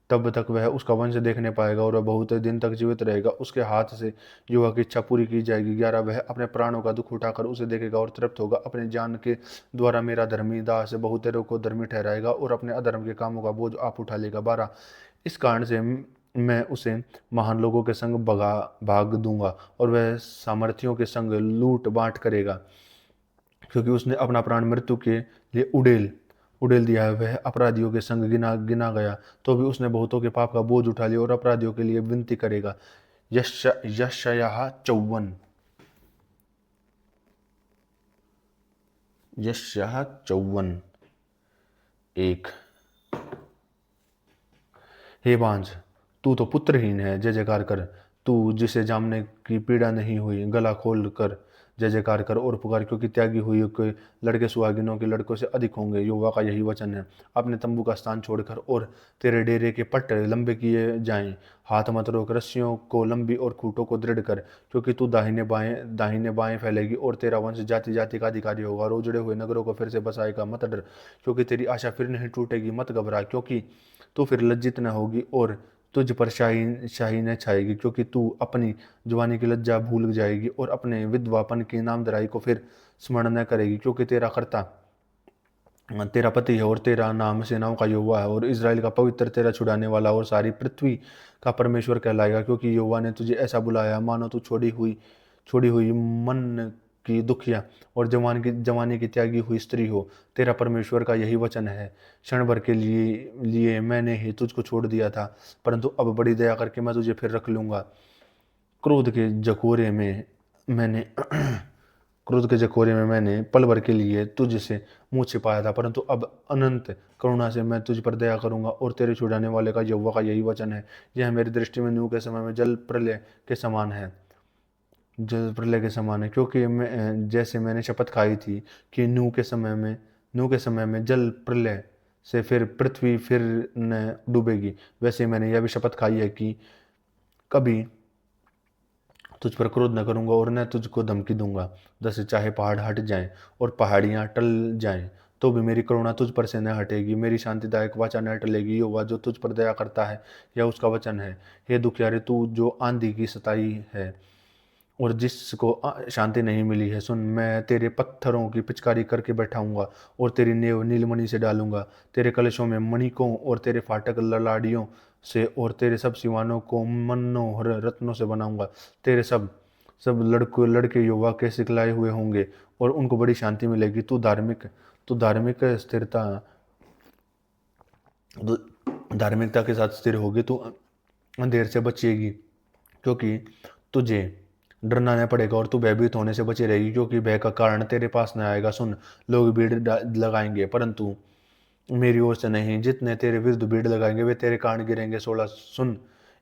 तब तक वह उसका वंश देखने पाएगा और वह बहुत दिन तक जीवित रहेगा। उसके हाथ से युवा की इच्छा पूरी की जाएगी। 11 वह अपने प्राणों का दुख उठाकर उसे देखेगा और तृप्त होगा। अपने जान के द्वारा मेरा धर्मी दास बहुतेरों को धर्मी ठहराएगा और अपने अधर्म के कामों का बोझ आप उठा लेगा। 12 इस कारण से मैं उसे महान लोगों के संग भाग दूंगा और वह सामर्थियों के संग लूट बांट करेगा, क्योंकि उसने अपना प्राण मृत्यु के लिए उड़ेल दिया है। वह अपराधियों के संग गिना गया, तो भी उसने बहुतों के पाप का बोझ उठा लिया और अपराधियों के लिए विनती करेगा। यशायाह 54 यशायाह 54 1। हे बांझ, तू तो पुत्रहीन है, जय जयकार कर। तू जिसे जामने की पीड़ा नहीं हुई, गला खोल कर जय जयकार कर और पुकार, क्योंकि त्यागी हुई के लड़के सुहागिनों के लड़कों से अधिक होंगे। यहोवा का यही वचन है। अपने तंबू का स्थान छोड़कर और तेरे डेरे के पट्ट लंबे किए जाएं। हाथ मत रोक, रस्सियों को लंबी और खूंटों को दृढ़ कर, क्योंकि तू दाहिने बाएं फैलेगी और तेरा वंश जाति जाति का अधिकारी होगा और उजड़े हुए नगरों को फिर से बसाएगा। मत डर, क्योंकि तेरी आशा फिर नहीं टूटेगी। मत घबरा, क्योंकि तू फिर लज्जित न होगी और तुझ पर शाही न छाएगी, क्योंकि तू अपनी जवानी की लज्जा भूल जाएगी और अपने विधवापन की नामधराई को फिर स्मरण न करेगी। क्योंकि तेरा पति है और तेरा नाम सेनाओं का यहोवा है और इज़राइल का पवित्र तेरा छुड़ाने वाला और सारी पृथ्वी का परमेश्वर कहलाएगा। क्योंकि यहोवा ने तुझे ऐसा बुलाया मानो तू छोड़ी हुई मन की दुखिया और जवानी की त्यागी हुई स्त्री हो। तेरा परमेश्वर का यही वचन है। क्षण भर के लिए मैंने ही तुझको छोड़ दिया था, परंतु अब बड़ी दया करके मैं तुझे फिर रख लूंगा। क्रोध के जखोरे में मैंने क्रोध के जखोरे में मैंने पल भर के लिए तुझसे मुंह छिपाया था, परंतु अब अनंत करुणा से मैं तुझ पर दया करूंगा और तेरे छुड़ाने वाले का यहोवा का यही वचन है। यह मेरी दृष्टि में नूह के समय में जल प्रलय के समान है। क्योंकि मैं जैसे मैंने शपथ खाई थी कि नूह के समय में जल प्रलय से फिर पृथ्वी फिर न डूबेगी, वैसे मैंने यह भी शपथ खाई है कि कभी तुझ पर क्रोध न करूंगा और न तुझको धमकी दूंगा। 10 चाहे पहाड़ हट जाएं और पहाड़ियां टल जाएं, तो भी मेरी करुणा तुझ पर से न हटेगी, मेरी शांतिदायक वाचा न टलेगी। यहोवा जो तुझ पर दया करता है, यह उसका वचन है। हे दुखियारे, तू जो आंधी की सताई है और जिसको शांति नहीं मिली है, सुन, मैं तेरे पत्थरों की पिचकारी करके बैठाऊंगा और तेरी नेव नीलमणि से डालूंगा। तेरे कलशों में मणिकों और तेरे फाटक ललाड़ियों से और तेरे सब सिवानों को मनोहर रत्नों से बनाऊंगा। तेरे सब सब लड़के यहोवा के सिखलाए हुए होंगे और उनको बड़ी शांति मिलेगी। तू धार्मिक तो धार्मिकता के साथ स्थिर होगी तो अंधेर से बचेगी, क्योंकि तुझे डरना नहीं पड़ेगा, और तू भयभीत होने से बची रहेगी, क्योंकि भय का कारण तेरे पास न आएगा। सुन, लोग भीड़ लगाएंगे परंतु मेरी ओर से नहीं, जितने तेरे विरुद्ध भीड़ लगाएंगे वे तेरे कान गिरेंगे। 16 सुन,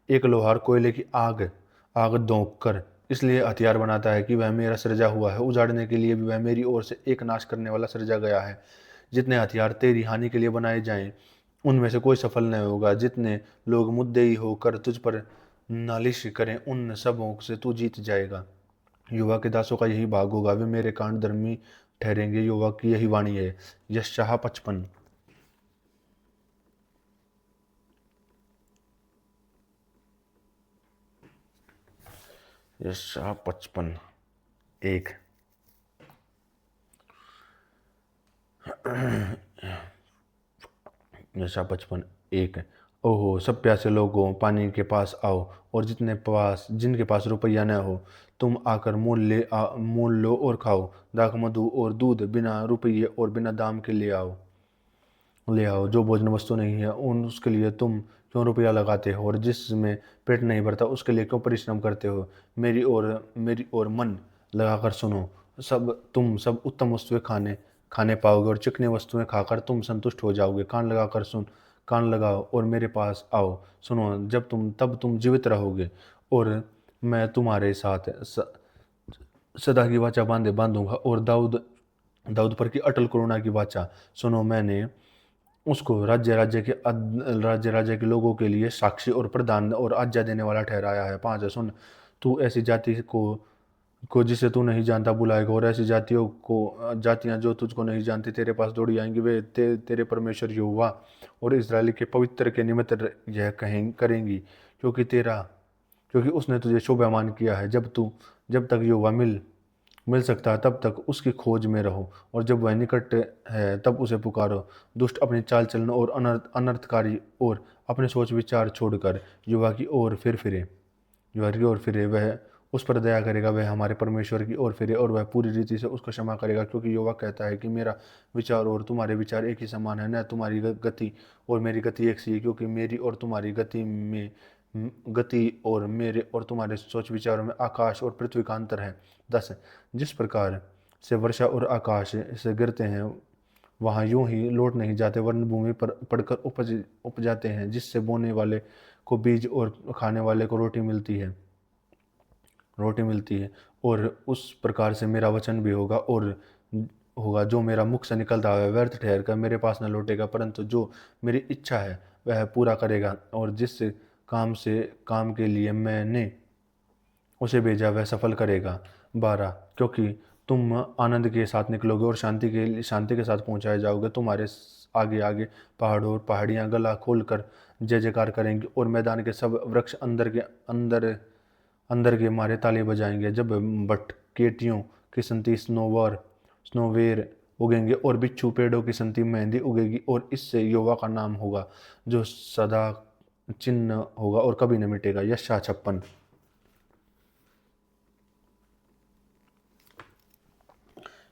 एक लोहार कोयले की आग आग धोंक कर इसलिए हथियार बनाता है कि वह मेरा सृजा हुआ है, उजाड़ने के लिए भी वह मेरी ओर से एक नाश करने वाला सृजा गया है। जितने हथियार तेरी हानि के लिए बनाए जाएं उनमें से कोई सफल नहीं होगा। जितने लोग मुद्देई होकर तुझ पर नालिश करें उन सबों से तू जीत जाएगा। युवा के दासों का यही भाग होगा, वे मेरे कान धर्मी ठहरेंगे। युवा की यही वाणी है। यशाह 55। यशाह 55 1। यशाह 55 1। ओहो सब प्यासे लोगों, पानी के पास आओ, और जिनके पास रुपया न हो तुम आकर मोल लो और खाओ। दाख मधु और दूध बिना रुपये और बिना दाम के ले आओ। जो भोजन वस्तु नहीं है उन उसके लिए तुम क्यों रुपया लगाते हो, और जिसमें पेट नहीं भरता उसके लिए क्यों परिश्रम करते हो। मेरी ओर मन लगाकर सुनो, तुम सब उत्तम वस्तुएं खाने खाने पाओगे, और चिकनी वस्तुएं खाकर तुम संतुष्ट हो जाओगे। कान लगाओ और मेरे पास आओ, सुनो, तब तुम जीवित रहोगे, और मैं तुम्हारे साथ सदा की वाचा बांधूंगा। और दाऊद पर की अटल करुणा की वाचा सुनो, मैंने उसको राज्य राज्य के लोगों के लिए साक्षी और प्रधान और आज्ञा देने वाला ठहराया है। 5। सुन, तू ऐसी जाति को जिसे तू नहीं जानता बुलाएगा, और ऐसी जातियां जो तुझको नहीं जानती तेरे पास दौड़ी आएंगी। वे तेरे परमेश्वर यहोवा और इजराइल के पवित्र के निमित्त यह करेंगी, क्योंकि उसने तुझे शोभायमान किया है। जब तक यहोवा मिल सकता है तब तक उसकी खोज में रहो, और जब वह निकट है तब उसे पुकारो। दुष्ट अपनी चाल चलन और अनर्थकारी और अपने सोच विचार छोड़कर युवा की ओर फिरे, वह उस पर दया करेगा। वह हमारे परमेश्वर की ओर फिरे और वह पूरी रीति से उसको क्षमा करेगा, क्योंकि युवा कहता है कि मेरा विचार और तुम्हारे विचार एक ही समान है, न तुम्हारी गति और मेरी गति एक सी है, क्योंकि गति और मेरे और तुम्हारे सोच विचारों में आकाश और पृथ्वी का अंतर है। 10। जिस प्रकार से वर्षा और आकाश से गिरते हैं वहाँ यूं ही लौट नहीं जाते, वरन भूमि पर पड़कर उपजाते हैं, जिससे बोने वाले को बीज और खाने वाले को रोटी मिलती है। और उस प्रकार से मेरा वचन भी होगा जो मेरा मुख से निकलता है, व्यर्थ ठहर कर मेरे पास न लौटेगा, परंतु जो मेरी इच्छा है वह पूरा करेगा, और जिस काम के लिए मैंने उसे भेजा वह सफल करेगा। 12। क्योंकि तुम आनंद के साथ निकलोगे और शांति के साथ पहुंचाए जाओगे। तुम्हारे आगे आगे पहाड़ों और पहाड़ियां गला खोलकर जय जयकार करेंगी, और मैदान के सब वृक्ष अंदर के मारे ताली बजाएंगे। जब बटकेटियों की संति स्नोवेर उगेंगे और बिच्छू पेड़ों की संति मेहंदी उगेगी, और इससे यहोवा का नाम होगा जो सदा चिन्ह होगा और कभी न मिटेगा। यशायाह 56।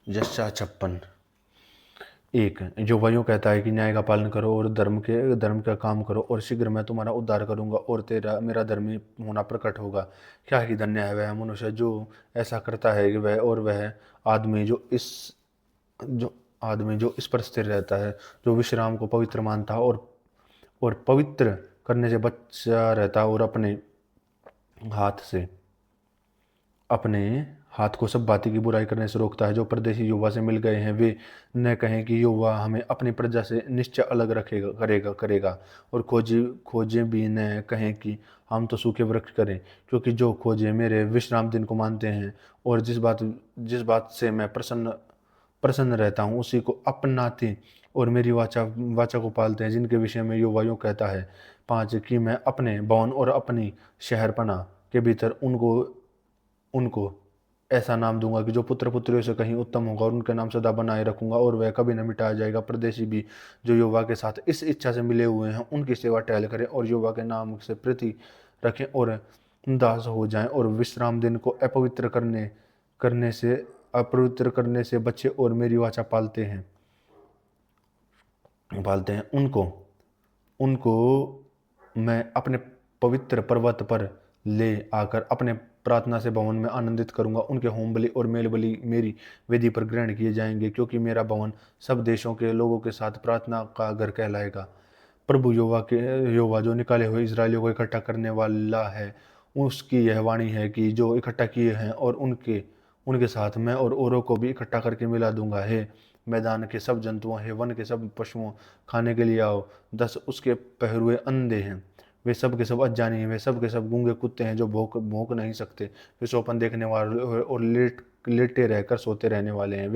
यशायाह 56 1। यहोवा यूं कहता है कि न्याय का पालन करो और धर्म का काम करो, और शीघ्र मैं तुम्हारा उद्धार करूंगा और मेरा धर्मी होना प्रकट होगा। क्या ही धन्य है वह मनुष्य जो ऐसा करता है, वह आदमी जो इस पर स्थिर रहता है, जो विश्राम को पवित्र मानता है और पवित्र करने से बचा रहता है, और अपने हाथ को सब बातें की बुराई करने से रोकता है। जो परदेशी युवा से मिल गए हैं वे न कहें कि युवा हमें अपनी प्रजा से निश्चय अलग करेगा, और खोजे भी न कहें कि हम तो सूखे वृक्ष करें, क्योंकि जो खोजे मेरे विश्राम दिन को मानते हैं और जिस बात से मैं प्रसन्न रहता हूँ उसी को अपनाते और मेरी वाचा को पालते हैं, जिनके विषय में युवा यूं कहता है। 5। कि मैं अपने भवन और अपनी शहरपना के भीतर उनको ऐसा नाम दूंगा कि जो पुत्र पुत्रियों से कहीं उत्तम होगा, और उनके नाम सदा बनाए रखूंगा और वह कभी न मिटाया जाएगा। परदेशी भी जो यहोवा के साथ इस इच्छा से मिले हुए हैं उनकी सेवा टहल करें, और यहोवा के नाम से प्रीति रखें और दास हो जाएं, और विश्राम दिन को अपवित्र करने से बचे और मेरी वाचा पालते हैं। पालते हैं, उनको उनको मैं अपने पवित्र पर्वत पर ले आकर अपने प्रार्थना से भवन में आनंदित करूंगा। उनके होम बलि और मेल बलि मेरी वेदी पर ग्रहण किए जाएंगे, क्योंकि मेरा भवन सब देशों के लोगों के साथ प्रार्थना का घर कहलाएगा। प्रभु यहोवा जो निकाले हुए इजरायलियों को इकट्ठा करने वाला है, उसकी यह वाणी है कि जो इकट्ठा किए हैं और उनके उनके साथ मैं और औरों को भी इकट्ठा करके मिला दूंगा। हे मैदान के सब जंतुओं, हे वन के सब पशुओं, खाने के लिए आओ। 10 उसके पहरुए अंधे हैं, वे सब के सब अजानी हैं, वे सब के सब गूंगे कुत्ते हैं जो भौंक भौंक नहीं सकते। वे सोपन देखने वाले और लेटे रहकर सोते रहने वाले हैं।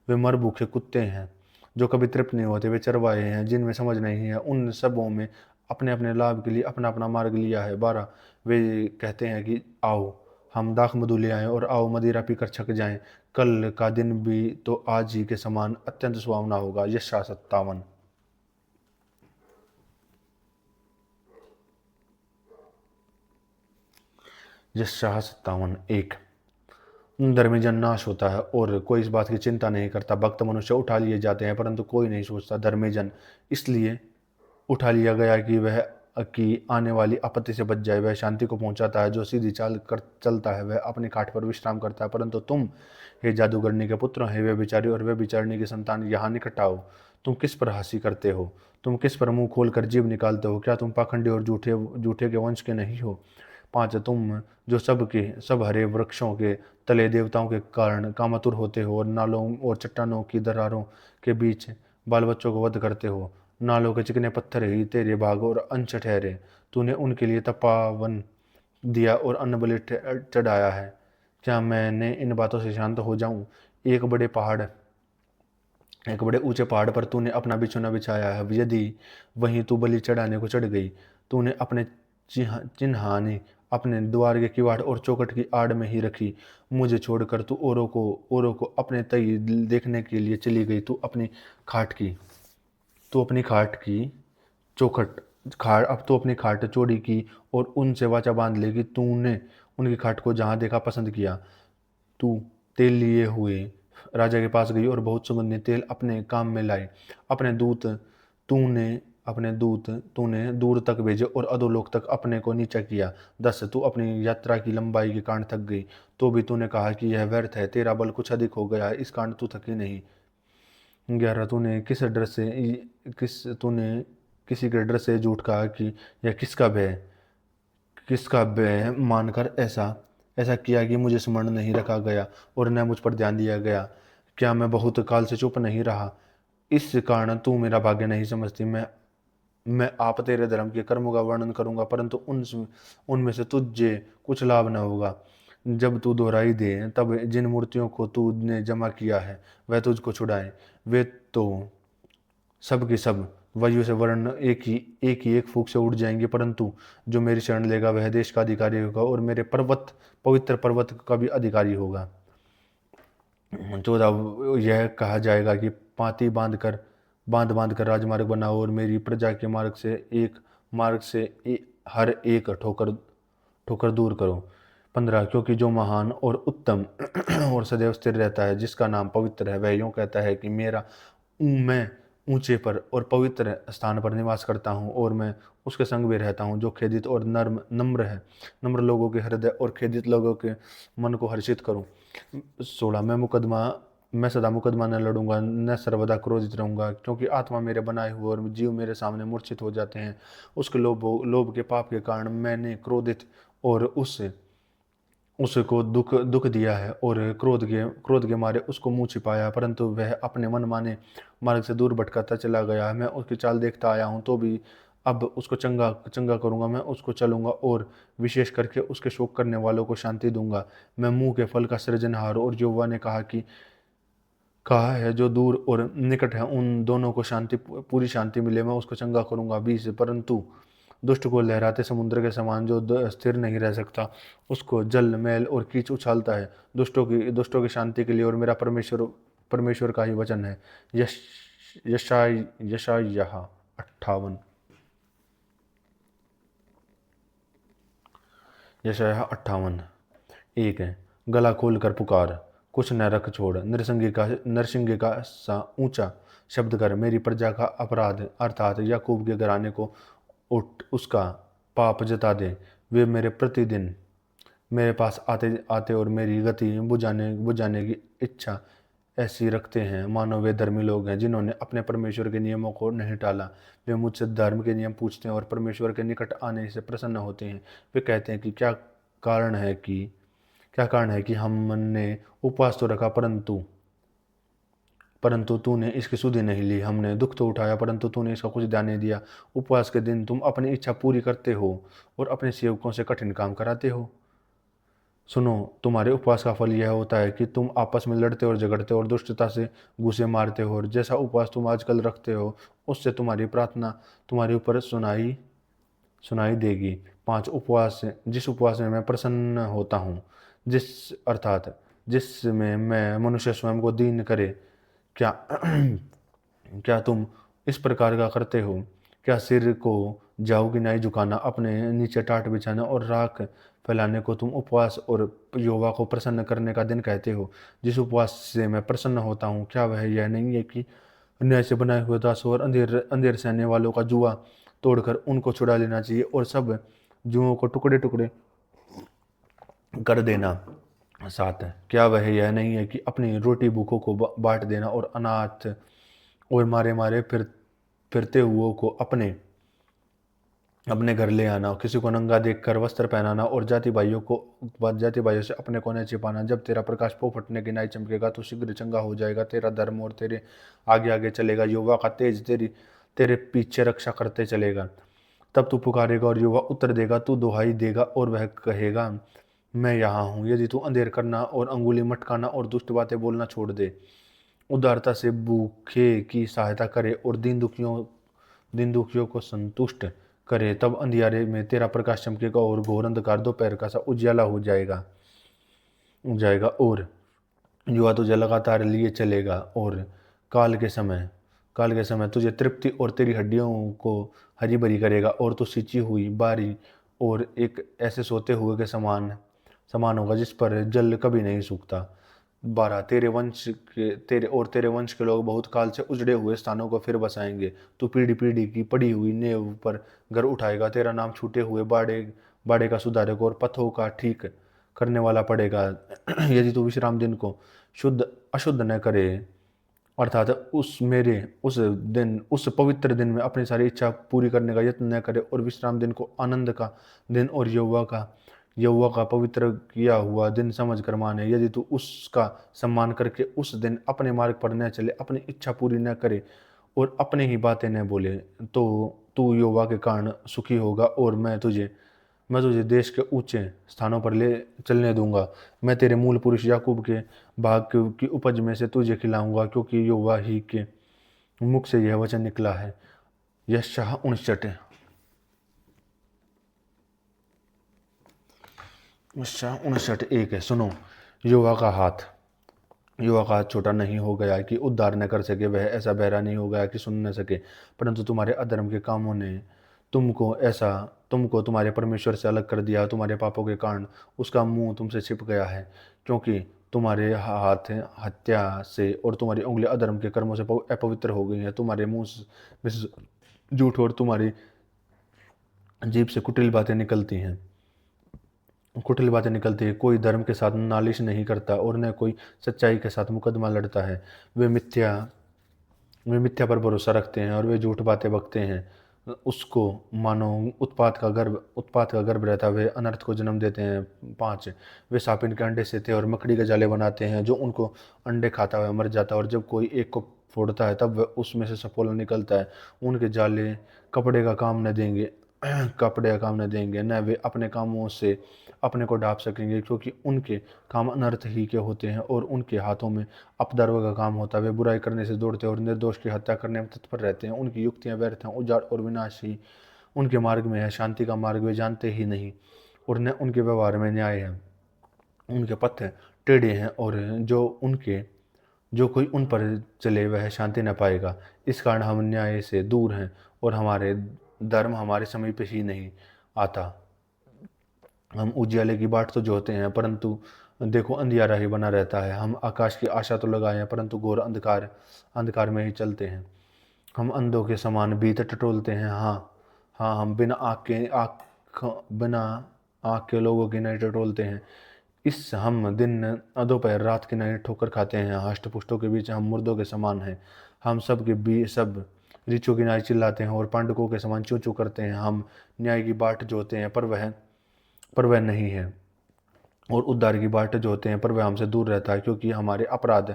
वे मर भूखे कुत्ते हैं जो कभी तृप्त नहीं होते। वे चरवाहे हैं जिनमें समझ नहीं है। उन सबों में अपने अपने लाभ के लिए अपना अपना मार्ग लिया है। 12 वे कहते हैं कि आओ हम दाख मधु ले आएं और आओ मदिरा पीकर छक जाएं। कल का दिन भी तो आज ही के समान अत्यंत सुहावना होगा। यशायाह 57। यशायाह 57 1। धर्मी जन नाश होता है और कोई इस बात की चिंता नहीं करता। भक्त मनुष्य उठा लिए जाते हैं परंतु कोई नहीं सोचता। धर्मी जन इसलिए उठा लिया गया कि वह की आने वाली आपत्ति से बच जाए। वह शांति को पहुंचाता है। जो सीधी चाल कर चलता है वह अपनी खाट पर विश्राम करता है। परंतु तुम हे जादूगरनी के पुत्र, हे वे बिचारी और वे बिचारनी की संतान, यहाँ निकट आओ। तुम किस पर हंसी करते हो? तुम किस पर मुंह खोल कर जीभ निकालते हो? क्या तुम पाखंडी और झूठे झूठे के वंश के नहीं हो? 5 तुम जो सब हरे वृक्षों के तले देवताओं के कारण कामातुर होते हो और नालों और चट्टानों की दरारों के बीच बाल बच्चों को वध करते हो। नालों के चिकने पत्थर ही तेरे भाग और अंश ठहरे। तूने उनके लिए तपावन दिया और अन्न बलि चढ़ाया है। क्या मैंने इन बातों से शांत हो जाऊं? एक बड़े ऊंचे पहाड़ पर तूने अपना बिछौना बिछाया है। यदि वहीं तू बलि चढ़ाने को चढ़ गई, तूने अपने चिन्हानी अपने द्वार के किवाड़ और चौखट की आड़ में ही रखी। मुझे छोड़कर तू औरों को अपने तई देखने के लिए चली गई। तू अपनी खाट की चौखट खाट अब तो अपनी खाट चौड़ी की और उनसे वाचा बांध ले कि तूने उनकी खाट को जहां देखा पसंद किया। तू तेल लिए हुए राजा के पास गई और बहुत सुगंधित तेल अपने काम में लाई। अपने दूत तूने अपने दूत तूने दूर तक भेजे और अधोलोक तक अपने को नीचा किया। 10 तू अपनी यात्रा की लंबाई के कारण थक गई, तो भी तूने कहा कि यह व्यर्थ है। तेरा बल कुछ अधिक हो गया है, इस कारण तू थकी नहीं। 11 तूने किसी के डर से झूठ कहा कि यह किसका भय मानकर ऐसा ऐसा किया कि मुझे स्मरण नहीं रखा गया और न मुझ पर ध्यान दिया गया। क्या मैं बहुत काल से चुप नहीं रहा? इस कारण तू मेरा भाग्य नहीं समझती। मैं आप तेरे धर्म के कर्मों का वर्णन करूंगा, परंतु उनमें से तुझे कुछ लाभ न होगा। जब तू दोहराई दे, तब जिन मूर्तियों को तूने जमा किया है वह तुझको छुड़ाएं। वे तो सब के सब वायु से वर्ण एक फूंक से उड़ जाएंगे, परंतु जो मेरी शरण लेगा वह देश का अधिकारी होगा और मेरे पवित्र पर्वत का भी अधिकारी होगा। 14 यह कहा जाएगा कि पाँति बांध बांध कर राजमार्ग बनाओ और मेरी प्रजा के मार्ग से हर एक ठोकर ठोकर दूर करो। 15 क्योंकि जो महान और उत्तम और सदैव स्थिर रहता है, जिसका नाम पवित्र है, वह यूं कहता है कि मैं ऊंचे पर और पवित्र स्थान पर निवास करता हूँ और मैं उसके संग भी रहता हूँ। जो खेदित और नम्र है, नम्र लोगों के हृदय और खेदित लोगों के मन को हर्षित करूँ। 16 मैं सदा मुकदमा न लड़ूंगा, न सर्वदा क्रोधित रहूंगा, क्योंकि आत्मा मेरे बनाए हुए और जीव मेरे सामने मूर्छित हो जाते हैं। उसके लोभ के पाप के कारण मैंने क्रोधित और उसको दुख दुख दिया है और क्रोध के मारे उसको मुंह छिपाया। परंतु वह अपने मन माने मार्ग से दूर भटकाता चला गया है। मैं उसकी चाल देखता आया हूँ, तो भी अब उसको चंगा चंगा करूंगा। मैं उसको चलूंगा और विशेष करके उसके शोक करने वालों को शांति दूंगा। मैं मुंह के फल का सृजनहार और यहोवा ने कहा है जो दूर और निकट है उन दोनों को पूरी शांति मिले। मैं उसको चंगा करूंगा। 20 परंतु दुष्ट को लहराते समुद्र के समान जो स्थिर नहीं रह सकता, उसको जल मैल और कीच उछालता है। दुष्टों की शांति के लिए और मेरा परमेश्वर का ही वचन है। यश यशायाह 58। यशायाह 58 1 है। गला खोल कर पुकार, कुछ न रख छोड़। नरसिंगे का सा ऊंचा शब्द कर, मेरी प्रजा का अपराध अर्थात याकूब के घराने को उठ उसका पाप जता दे। वे मेरे प्रतिदिन मेरे पास आते आते और मेरी गति बुझाने बुझाने की इच्छा ऐसी रखते हैं मानो वे धर्मी लोग हैं जिन्होंने अपने परमेश्वर के नियमों को नहीं टाला। वे मुझसे धर्म के नियम पूछते हैं और परमेश्वर के निकट आने से प्रसन्न होते हैं। वे कहते हैं कि क्या कारण है कि हमने उपवास तो रखा परंतु तूने इसकी सुधि नहीं ली। हमने दुख तो उठाया परंतु तूने इसका कुछ ध्यान नहीं दिया। उपवास के दिन तुम अपनी इच्छा पूरी करते हो और अपने सेवकों से कठिन काम कराते हो। सुनो, तुम्हारे उपवास का फल यह होता है कि तुम आपस में लड़ते और झगड़ते और दुष्टता से घूंसे मारते हो, और जैसा उपवास तुम आजकल रखते हो उससे तुम्हारी प्रार्थना तुम्हारे ऊपर सुनाई सुनाई देगी। 5 उपवास, जिस उपवास में मैं प्रसन्न होता हूँ, जिसमें मैं मनुष्य स्वयं को दीन करे। क्या क्या तुम इस प्रकार का करते हो? क्या सिर को जाऊ की नाई झुकाना, अपने नीचे टाट बिछाना और राख फैलाने को तुम उपवास और यहोवा को प्रसन्न करने का दिन कहते हो? जिस उपवास से मैं प्रसन्न होता हूँ, क्या वह यह नहीं है कि अन्याय से बनाए हुए दासों और अंधेर सहने वालों का जुआ तोड़कर उनको छुड़ा लेना चाहिए और सब जुओं को टुकड़े टुकड़े कर देना? साथ है, क्या वह यह नहीं है कि अपनी रोटी भूखों को बांट देना और अनाथ और मारे मारे फिरते हुओं को अपने अपने घर ले आना, किसी को नंगा देखकर वस्त्र पहनाना और जाति भाइयों से अपने कोने छिपाना? जब तेरा प्रकाश पोपटने की नाई चमकेगा तो शीघ्र चंगा हो जाएगा। तेरा धर्म और तेरे आगे आगे चलेगा, यहोवा का तेज तेरे पीछे रक्षा करते चलेगा। तब तू पुकारेगा और यहोवा उत्तर देगा, तू दुहाई देगा और वह कहेगा, मैं यहाँ हूँ। यदि तू अंधेर करना और अंगुली मटकाना और दुष्ट बातें बोलना छोड़ दे, उदारता से भूखे की सहायता करे और दिन दुखियों को संतुष्ट करे, तब अंधियारे में तेरा प्रकाश चमकेगा और घोर अंधकार दोपहर का सा उजाला हो जाएगा और युवा तुझे लगातार लिए चलेगा। और काल के समय तुझे तृप्ति और तेरी हड्डियों को हरी भरी करेगा और तू सिंची हुई बारी और एक ऐसे सोते हुए के समान होगा जिस पर जल कभी नहीं सूखता। 12 तेरे वंश के लोग बहुत काल से उजड़े हुए स्थानों को फिर बसाएंगे। तू पीढ़ी पीढ़ी की पड़ी हुई नेव पर घर उठाएगा। तेरा नाम छूटे हुए बाड़े का सुधारक और पथों का ठीक करने वाला पड़ेगा। यदि तू विश्राम दिन को अशुद्ध न करे, अर्थात उस पवित्र दिन में अपनी सारी इच्छा पूरी करने का यत्न न करे और विश्राम दिन को आनंद का दिन और यहोवा का पवित्र किया हुआ दिन समझ कर माने, यदि तू उसका सम्मान करके उस दिन अपने मार्ग पर न चले, अपनी इच्छा पूरी न करे और अपने ही बातें न बोले, तो तू यहोवा के कारण सुखी होगा और मैं तुझे देश के ऊंचे स्थानों पर ले चलने दूंगा। मैं तेरे मूल पुरुष याकूब के भाग की उपज में से तुझे खिलाऊंगा, क्योंकि यहोवा ही के मुख से यह वचन निकला है। यशायाह 59:1 है। सुनो, यहोवा का हाथ छोटा नहीं हो गया कि उद्धार न कर सके, वह ऐसा बहरा नहीं हो गया कि सुन न सके, परंतु तुम्हारे अधर्म के कामों ने तुमको तुम्हारे परमेश्वर से अलग कर दिया। तुम्हारे पापों के कारण उसका मुंह तुमसे छिप गया है, क्योंकि तुम्हारे हाथ हत्या से और तुम्हारी उंगली अधर्म के कर्मों से अपवित्र हो गई हैं। तुम्हारे मुंह में से झूठ और तुम्हारी जीभ से कुटिल बातें निकलती हैं। कोई धर्म के साथ नालिश नहीं करता और न कोई सच्चाई के साथ मुकदमा लड़ता है। वे मिथ्या पर भरोसा रखते हैं और वे झूठ बातें बकते हैं। उसको मानो उत्पात का गर्भ रहता है, वे अनर्थ को जन्म देते हैं। 5 वे सापिन के अंडे सेते और मकड़ी के जाले बनाते हैं, जो उनको अंडे खाता हुआ मर जाता है, और जब कोई एक को फोड़ता है तब वह उसमें से सफोला निकलता है। उनके जाले कपड़े का काम न देंगे, न वे अपने कामों से अपने को ढांप सकेंगे, क्योंकि उनके काम अनर्थ ही के होते हैं और उनके हाथों में अपद्रव का काम होता है। वे बुराई करने से दौड़ते हैं और निर्दोष की हत्या करने में तत्पर रहते हैं। उनकी युक्तियां व्यर्थ हैं, उजाड़ और विनाश ही उनके मार्ग में है। शांति का मार्ग वे जानते ही नहीं और न उनके व्यवहार में न्याय है। उनके पथ टेढ़े हैं और जो कोई उन पर चले वह शांति न पाएगा। इस कारण हम न्याय से दूर हैं और हमारे धर्म हमारे समीप ही नहीं आता। हम उजियाले की बाट तो जोहते हैं, परंतु देखो अंधियारा ही बना रहता है। हम आकाश की आशा तो लगाए हैं, परंतु घोर अंधकार अंधकार में ही चलते हैं। हम अंधों के समान बीत टटोलते हैं। हाँ हाँ, हम बिना आँख के लोगों की नहीं टटोलते हैं। इस हम दिन दोपहर रात की नहीं ठोकर खाते हैं। हष्ट पुष्टों के बीच हम मुर्दों के समान हैं। हम सब ऋचों की नाई चिल्लाते हैं और पांडुकों के समान चूं चूं करते हैं। हम न्याय की बाट जोते हैं, पर वह नहीं है, और उद्धार की बाट जोते हैं, पर वह हमसे दूर रहता है। क्योंकि हमारे अपराध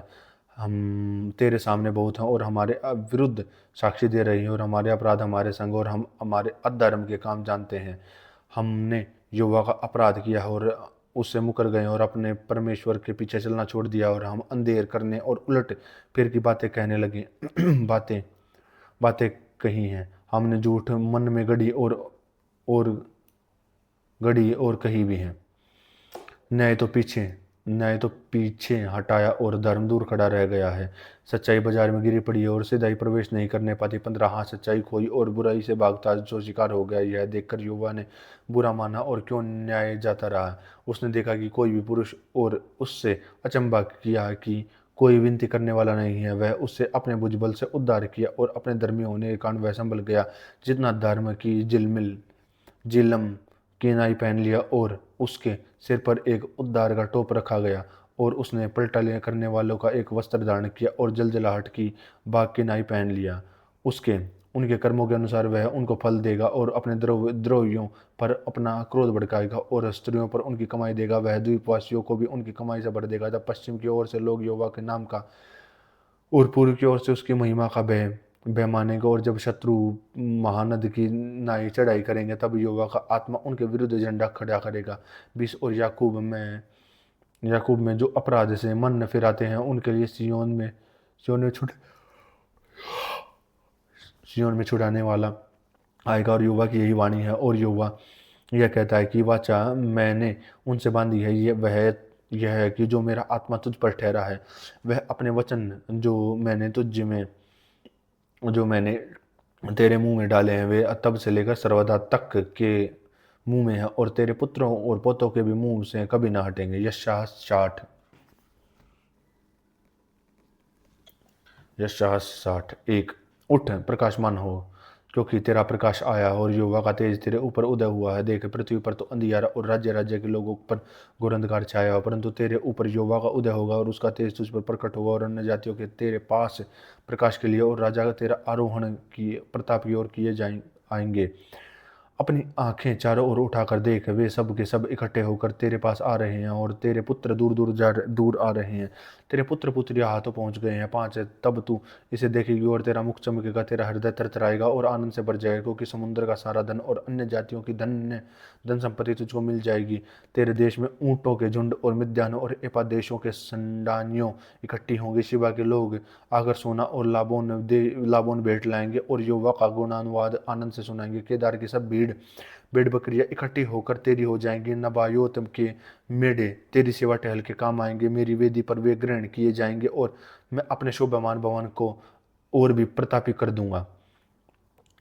हम तेरे सामने बहुत हैं और हमारे विरुद्ध साक्षी दे रही हैं, और हमारे अपराध हमारे संग, और हम हमारे अधर्म के काम जानते हैं। हमने युवा का अपराध किया और उससे मुकर गए और अपने परमेश्वर के पीछे चलना छोड़ दिया, और हम अंधेर करने और उलट फिर की बातें कहने लगे। बातें बातें कही हैं हमने, झूठ मन में और गढ़ी और कही भी हैं। न्याय तो पीछे हटाया और धर्म दूर खड़ा रह गया है। सच्चाई बाजार में गिरी पड़ी है और सिधाई प्रवेश नहीं करने पाती। 15 हाथ सच्चाई खोई और बुराई से भागता जो शिकार हो गया। यह देखकर युवा ने बुरा माना और क्यों न्याय जाता रहा। उसने देखा कि कोई भी पुरुष, और उससे अचंभा किया कि कोई विनती करने वाला नहीं है। वह उससे अपने भुजबल से उद्धार किया और अपने धर्मी होने के कारण वह संभल गया। जितना धर्म की जिलम की नाई पहन लिया, और उसके सिर पर एक उद्धार का टोप रखा गया, और उसने पलटा करने वालों का एक वस्त्र धारण किया और जलजलाहट की बाघ की नाई पहन लिया। उसके उनके कर्मों के अनुसार वह उनको फल देगा, और अपने द्रोहियों पर अपना क्रोध भड़काएगा और स्त्रियों पर उनकी कमाई देगा। वह द्वीपवासियों को भी उनकी कमाई से भर देगा। जब पश्चिम की ओर से लोग यहोवा के नाम का और पूर्व की ओर से उसकी महिमा का भय मानेंगे, और जब शत्रु महानद की नाई चढ़ाई करेंगे, तब यहोवा का आत्मा उनके विरुद्ध झंडा खड़ा करेगा। 20 और याकूब में जो अपराध से मन फिराते हैं, उनके लिए सिय्योन में छुट सिय्योन में छुड़ाने वाला आएगा। और यहोवा की यही वाणी है, और यहोवा यह कहता है कि वाचा मैंने उनसे बांधी है, यह है कि जो मेरा आत्मा तुझ पर ठहरा है, वह अपने वचन जो मैंने तेरे मुंह में डाले हैं, वे तब से लेकर सर्वदा तक के मुंह में है, और तेरे पुत्रों और पोतों के भी मुंह से कभी ना हटेंगे। यशायाह 60 एक। उठ प्रकाशमान हो, क्योंकि तेरा प्रकाश आया और यहोवा का तेज तेरे ऊपर उदय हुआ है। देख, पृथ्वी पर तो अंधियारा और राज्य राज्य के लोगों पर घोर अंधकार छाया हो, परंतु तेरे ऊपर यहोवा का उदय होगा और उसका तेज तुझ पर प्रकट होगा। और अन्य जातियों के तेरे पास प्रकाश के लिए, और राजा का तेरा आरोहण की प्रताप की ओर आएंगे। अपनी आंखें चारों ओर उठाकर देख, वे सब के सब इकट्ठे होकर तेरे पास आ रहे हैं, और तेरे पुत्र दूर आ रहे हैं। तेरे पुत्र पुत्रियां हाथों पहुंच गए हैं। 5 तब तू इसे देखेगी और तेरा मुख चमकेगा, तेरा हृदय थरथराएगा और आनंद से भर जाएगा, क्योंकि समुद्र का सारा धन और अन्य जातियों की धन संपत्ति तुझको मिल जाएगी। तेरे देश में ऊँटों के झुंड और मिद्यानों और एपा देशों के संडानियों इकट्ठी होंगी। शिवा के लोग आकर सोना और लाबोन भेंट लाएंगे, और यहोवा का गुणानुवाद आनंद से सुनाएंगे। केदार की सब भेड़ बकरियां इकट्ठी होकर तेरी हो जाएंगी। नबायोत के मेढ़े तेरी सेवा टहल के काम आएंगे। मेरी वेदी पर वे ग्रहण किए जाएंगे, और मैं अपने शोभामान भवन को और भी प्रतापी कर दूंगा।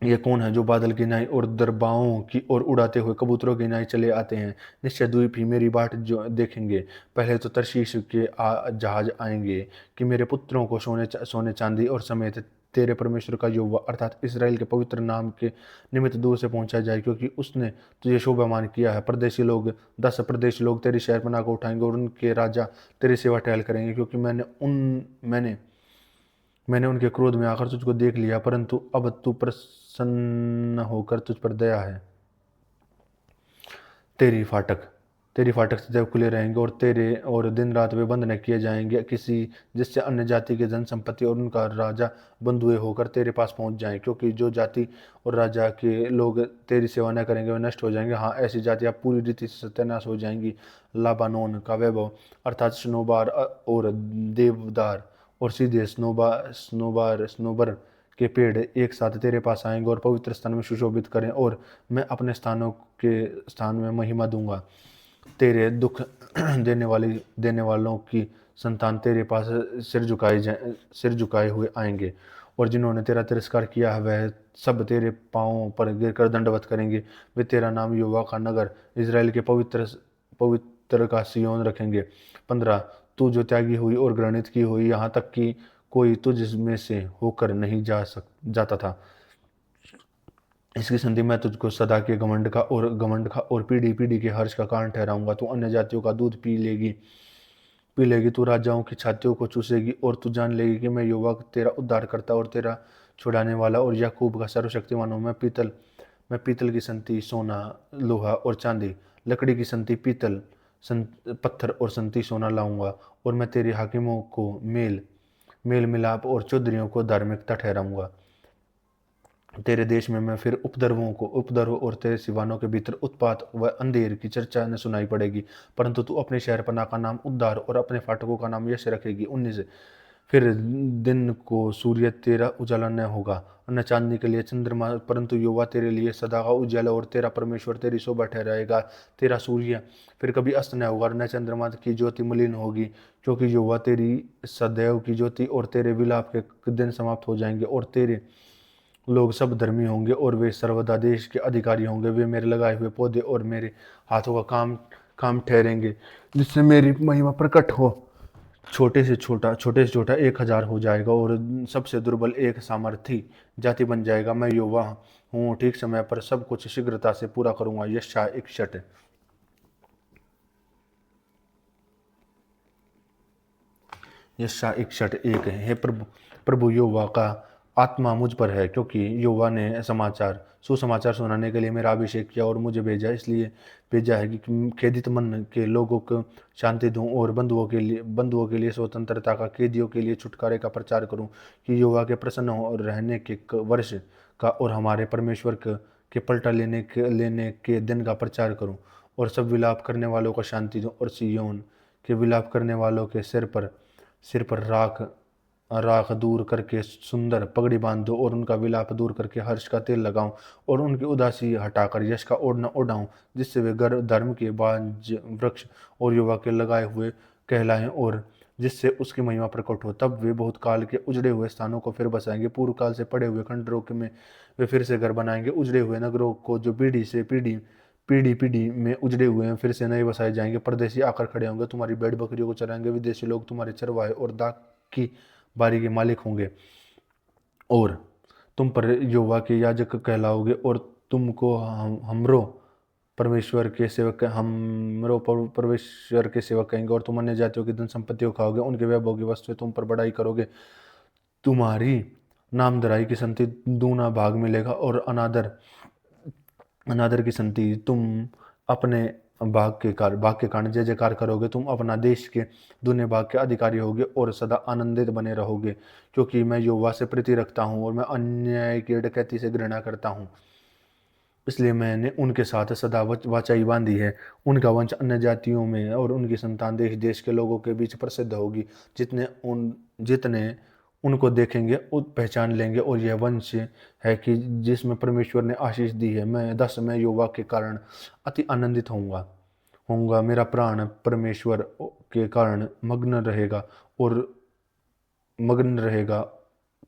ये कौन है जो बादल की नाई और दरबाओं की ओर उड़ाते हुए कबूतरों की नाई चले आते हैं। निश्चय द्वीप ही मेरी बाट जो देखेंगे। पहले तो तरशीश के जहाज आएंगे कि मेरे पुत्रों को सोने चांदी और समेत तेरे परमेश्वर का यहोवा अर्थात इसराइल के पवित्र नाम के निमित्त दूर से पहुंचा जाए, क्योंकि उसने तुझे शोभामान किया है। 10 प्रदेशी लोग तेरी शहरपनाह को उठाएंगे, और उनके राजा तेरी सेवा टहल करेंगे, क्योंकि मैंने उनके क्रोध में आकर तुझको देख लिया, परंतु अब तू प्रसन्न होकर तुझ पर दया है। तेरी फाटक सदैव खुले रहेंगे, और दिन रात वे बंद न किए जाएंगे, जिससे अन्य जाति की धन संपत्ति और उनका राजा बंधुए होकर तेरे पास पहुंच जाएं। क्योंकि जो जाति और राजा के लोग तेरी सेवा न करेंगे वे नष्ट हो जाएंगे। हाँ, ऐसी जातियां पूरी रीति से सत्यानाश हो जाएंगी। लाबानोन का वैभव अर्थात स्नोबार और देवदार और सीधे स्नोबर के पेड़ एक साथ तेरे पास आएंगे और पवित्र स्थान में सुशोभित करें, और मैं अपने के स्थान में महिमा दूंगा। तेरे दुख देने वालों की संतान तेरे पास सिर झुकाए हुए आएंगे, और जिन्होंने तेरा तिरस्कार किया है वह सब तेरे पांवों पर गिरकर दंडवत करेंगे। वे तेरा नाम यहोवा का नगर, इज़राइल के पवित्र का सियोन रखेंगे। 15 तू जो त्यागी हुई और घृणित की हुई, यहाँ तक कि कोई तुझ में से होकर नहीं जाता था, इसकी संधि मैं तुझको सदा के घमंड का और पीढ़ी पीढ़ी के हर्ष का कारण ठहराऊंगा। तू अन्य जातियों का दूध पी लेगी, तू राजाओं की छातियों को चूसेगी, और तू जान लेगी कि मैं यहोवा तेरा उद्धार करता और तेरा छुड़ाने वाला और याकूब का सर्वशक्तिमान हूँ। मैं पीतल की संति, सोना, लोहा और चांदी, लकड़ी की संति, पत्थर और संति सोना लाऊंगा, और मैं तेरे हाकिमों को मेल मेल मिलाप और चौधरियों को धार्मिकता ठहराऊंगा। तेरे देश में मैं फिर उपद्रव और तेरे सिवानों के भीतर उत्पात व अंधेर की चर्चा न सुनाई पड़ेगी, परंतु तू अपने शहरपनाह का नाम उद्धार और अपने फाटकों का नाम यश रखेगी। 19 फिर दिन को सूर्य तेरा उजाला न होगा, न चांदनी के लिए चंद्रमा, परंतु यहोवा तेरे लिए सदा का उजाला और तेरा परमेश्वर तेरी शोभा ठहराएगा। तेरा सूर्य फिर कभी अस्त न होगा, न चंद्रमा की ज्योति मलिन होगी, क्योंकि यहोवा तेरी सदैव की ज्योति और तेरे विलाप के दिन समाप्त हो जाएंगे। और तेरे लोग सब धर्मी होंगे और वे सर्वदा देश के अधिकारी होंगे। वे मेरे लगाए हुए पौधे और मेरे हाथों का काम काम ठहरेंगे, जिससे मेरी महिमा प्रकट हो। छोटे से छोटा 1,000 हो जाएगा और सबसे दुर्बल एक सामर्थी जाति बन जाएगा। मैं यहोवा हूँ, ठीक समय पर सब कुछ शीघ्रता से पूरा करूंगा। यशायाह 61। यशायाह 61:1। हे प्रभु प्रभु यहोवा का आत्मा मुझ पर है, क्योंकि यहोवा ने सुसमाचार सुनाने के लिए मेरा अभिषेक किया और मुझे इसलिए भेजा है कि खेदित मन के लोगों को शांति दूं और बंधुओं के लिए स्वतंत्रता का, कैदियों के लिए छुटकारे का प्रचार करूं, कि यहोवा के प्रसन्न हो रहने के वर्ष का और हमारे परमेश्वर के पलटा लेने के दिन का प्रचार करूं, और सब विलाप करने वालों को शांति दूं, और सिय्योन के विलाप करने वालों के सिर पर राख राख दूर करके सुंदर पगड़ी बांध दो, और उनका विलाप दूर करके हर्ष का तेल लगाऊं, और उनकी उदासी हटाकर यश का ओढ़ना ओढ़ाऊं, जिससे वे धर्म के बांज वृक्ष और युवा के लगाए हुए कहलाएं, और जिससे उसकी महिमा प्रकट हो। तब वे बहुत काल के उजड़े हुए स्थानों को फिर बसाएंगे, पूर्व काल से पड़े हुए खंडरों में वे फिर से घर बनाएंगे। उजड़े हुए नगरों को जो पीढ़ी पीढ़ी में उजड़े हुए हैं, फिर से नए बसाए जाएंगे। परदेशी आकर खड़े होंगे, तुम्हारी भेड़ बकरियों को चराएंगे। विदेशी लोग तुम्हारे चरवाहे और दाख की बारी के मालिक होंगे, और तुम पर यहोवा के याजक कहलाओगे, और तुमको हमरो परमेश्वर के सेवक कहेंगे। और तुम अन्य जातियों की धन संपत्तियों खाओगे, उनके वैभव की वस्तुएं तुम पर बढ़ाई करोगे। तुम्हारी नामधराई की संति दूना भाग मिलेगा, और अनादर अनादर की संति तुम अपने भाग के कारण जय जयकार करोगे। तुम अपना देश के दुनिया भाग के अधिकारी होगे और सदा आनंदित बने रहोगे, क्योंकि मैं यहोवा से प्रीति रखता हूँ और मैं अन्याय की डकैती से घृणा करता हूँ। इसलिए मैंने उनके साथ सदा वाचाई बांधी है। उनका वंश अन्य जातियों में और उनकी संतान देश देश के लोगों के बीच प्रसिद्ध होगी। जितने उनको देखेंगे पहचान लेंगे, और यह वंश है कि जिसमें परमेश्वर ने आशीष दी है। मैं यहोवा के कारण अति आनंदित होऊंगा। मेरा प्राण परमेश्वर के कारण मग्न रहेगा,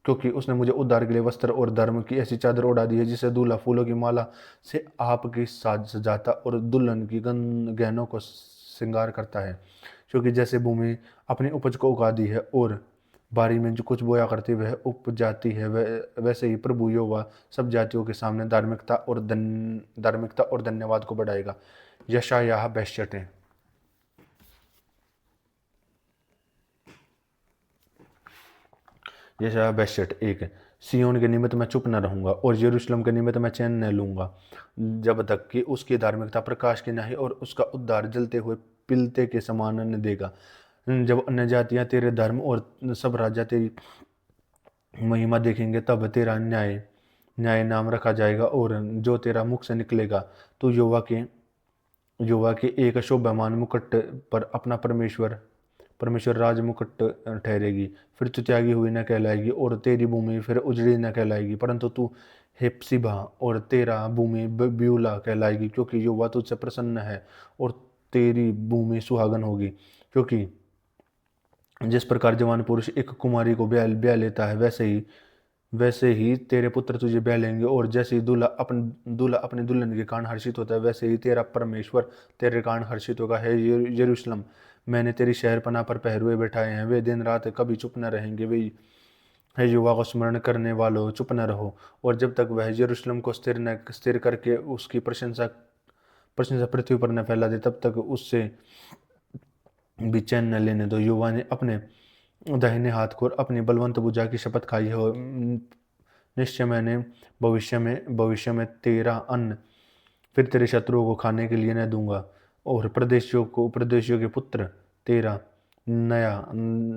क्योंकि उसने मुझे उद्धार के लिए वस्त्र और धर्म की ऐसी चादर ओढ़ा दी है, जिसे दूल्हा फूलों की माला से आपकी साज सजाता और दुल्हन की गहनों को श्रृंगार करता है। क्योंकि जैसे भूमि अपनी उपज को उगाती है और बारी में जो कुछ बोया करती वह उप जाती है, वैसे ही प्रभु यहोवा सब जातियों के सामने धार्मिकता और धन्यवाद को बढ़ाएगा। यशायाह 62। यशायाह 62:1। सिय्योन के निमित्त मैं चुप न रहूंगा और यरूशलेम के निमित्त मैं चैन न लूंगा, जब तक कि उसकी धार्मिकता प्रकाश की नहीं और उसका उद्धार जलते हुए पिलते के समान न देगा। जब अन्य जातियां तेरे धर्म और सब राजा तेरी महिमा देखेंगे, तब तेरा न्याय नाम रखा जाएगा, और जो तेरा मुख से निकलेगा तो युवा के एक शोभामान मुकुट पर अपना परमेश्वर राज मुकुट ठहरेगी। फिर तू त्यागी हुई न कहलाएगी और तेरी भूमि फिर उजड़ी न कहलाएगी, परंतु तू हेप्सिबा और तेरा भूमि ब्यूला कहलाएगी, क्योंकि यहोवा तुझसे प्रसन्न है और तेरी भूमि सुहागन होगी। क्योंकि जिस प्रकार जवान पुरुष एक कुमारी को ब्याह लेता है, वैसे ही वैसे ही तेरे पुत्र तुझे ब्याह लेंगे, और जैसे ही दूल्हा अपने दुल्हन के कारण हर्षित होता है, वैसे ही तेरा परमेश्वर तेरे कारण हर्षित होगा। है यरूशलेम, मैंने तेरी शहरपनाह पर पहरुए बैठाए हैं, वे दिन रात कभी चुप न रहेंगे। वे है युवा को स्मरण करने वालों, चुप न रहो। और जब तक वह यरूशलेम को स्थिर करके उसकी प्रशंसा प्रशंसा पृथ्वी पर न फैला दे, तब तक उससे भी चैन न लेने दो। युवा ने अपने दाहिने हाथ को और अपनी बलवंत भुजा की शपथ खाई है, और निश्चय मैंने भविष्य में तेरा अन्न फिर तेरे शत्रुओं को खाने के लिए न दूंगा, और प्रदेशियों के पुत्र तेरा नया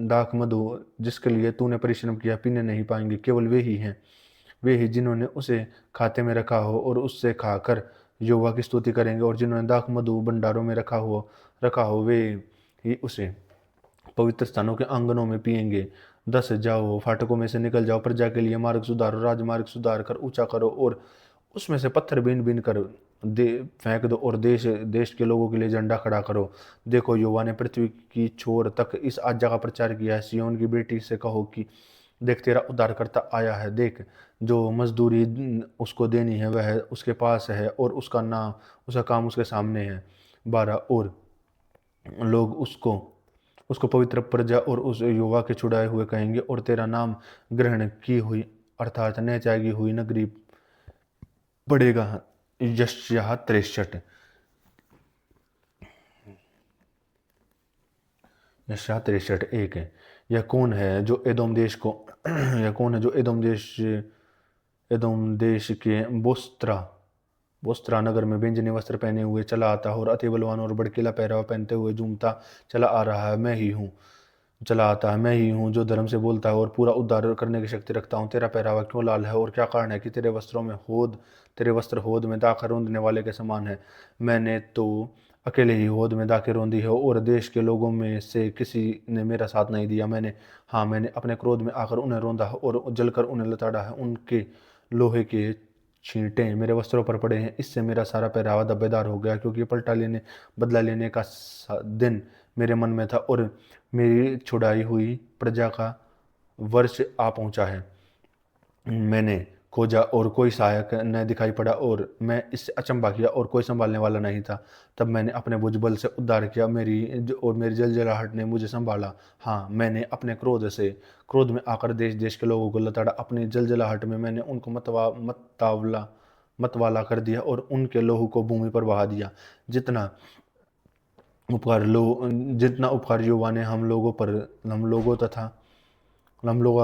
दाख मधु जिसके लिए तूने परिश्रम किया पीने नहीं पाएंगे। केवल वे ही जिन्होंने उसे खाते में रखा हो और उससे खाकर यहोवा की स्तुति करेंगे, और जिन्होंने दाख मधु भंडारों में रखा हो वे ही उसे पवित्र स्थानों के आंगनों में पिएंगे। 10 जाओ, फाटकों में से निकल जाओ, प्रजा के लिए मार्ग सुधारो, राजमार्ग सुधार कर ऊंचा करो, और उसमें से पत्थर बीन बीन कर दे फेंक दो, और देश देश के लोगों के लिए झंडा खड़ा करो। देखो, यहोवा ने पृथ्वी की छोर तक इस आज्ञा का प्रचार किया है। सिय्योन की बेटी से कहो कि देख, तेरा उद्धारकर्ता आया है। देख, जो मजदूरी उसको देनी है वह उसके पास है, और उसका काम उसके सामने है। 12 और लोग उसको उसको पवित्र प्रजा और उस युवा के छुड़ाए हुए कहेंगे, और तेरा नाम ग्रहण की हुई अर्थात न त्यागी हुई नगरी पड़ेगा। यशायाह 63। यशायाह 63 1 है। यह कौन है जो एदोम देश को यह कौन है जो एदोम देश के बोस्त्रा नगर में व्यंजनी वस्त्र पहने हुए चला आता है, और अति बलवान और भड़कीला पहरावा पहनते हुए झूमता चला आ रहा है। चला आता है, मैं ही हूँ जो धर्म से बोलता है और पूरा उद्धार करने की शक्ति रखता हूँ। तेरा पहरावा क्यों लाल है, और क्या कारण है कि तेरे वस्त्र होद में दाख रौंदने वाले के समान है। मैंने तो अकेले ही होद में दाखें रौंदी है, और देश के लोगों में से किसी ने मेरा साथ नहीं दिया। मैंने अपने क्रोध में आकर उन्हें रौंदा है, और जलकर उन्हें लताड़ा है। उनके लोहे के छींटे मेरे वस्त्रों पर पड़े हैं, इससे मेरा सारा पहरावा धब्बेदार हो गया, क्योंकि बदला लेने का दिन मेरे मन में था, और मेरी छुड़ाई हुई प्रजा का वर्ष आ पहुंचा है। मैंने खोजा और कोई सहायक न दिखाई पड़ा, और मैं इससे अचंभा किया और कोई संभालने वाला नहीं था। तब मैंने अपने भुजबल से उद्धार किया, मेरी जलजलाहट ने मुझे संभाला। हाँ, मैंने अपने क्रोध में आकर देश देश के लोगों को लताड़ा। अपनी जलजलाहट में मैंने उनको मतवाला कर दिया, और उनके लोहू को भूमि पर बहा दिया। जितना जितना उपकार यहोवा ने हम लोगों का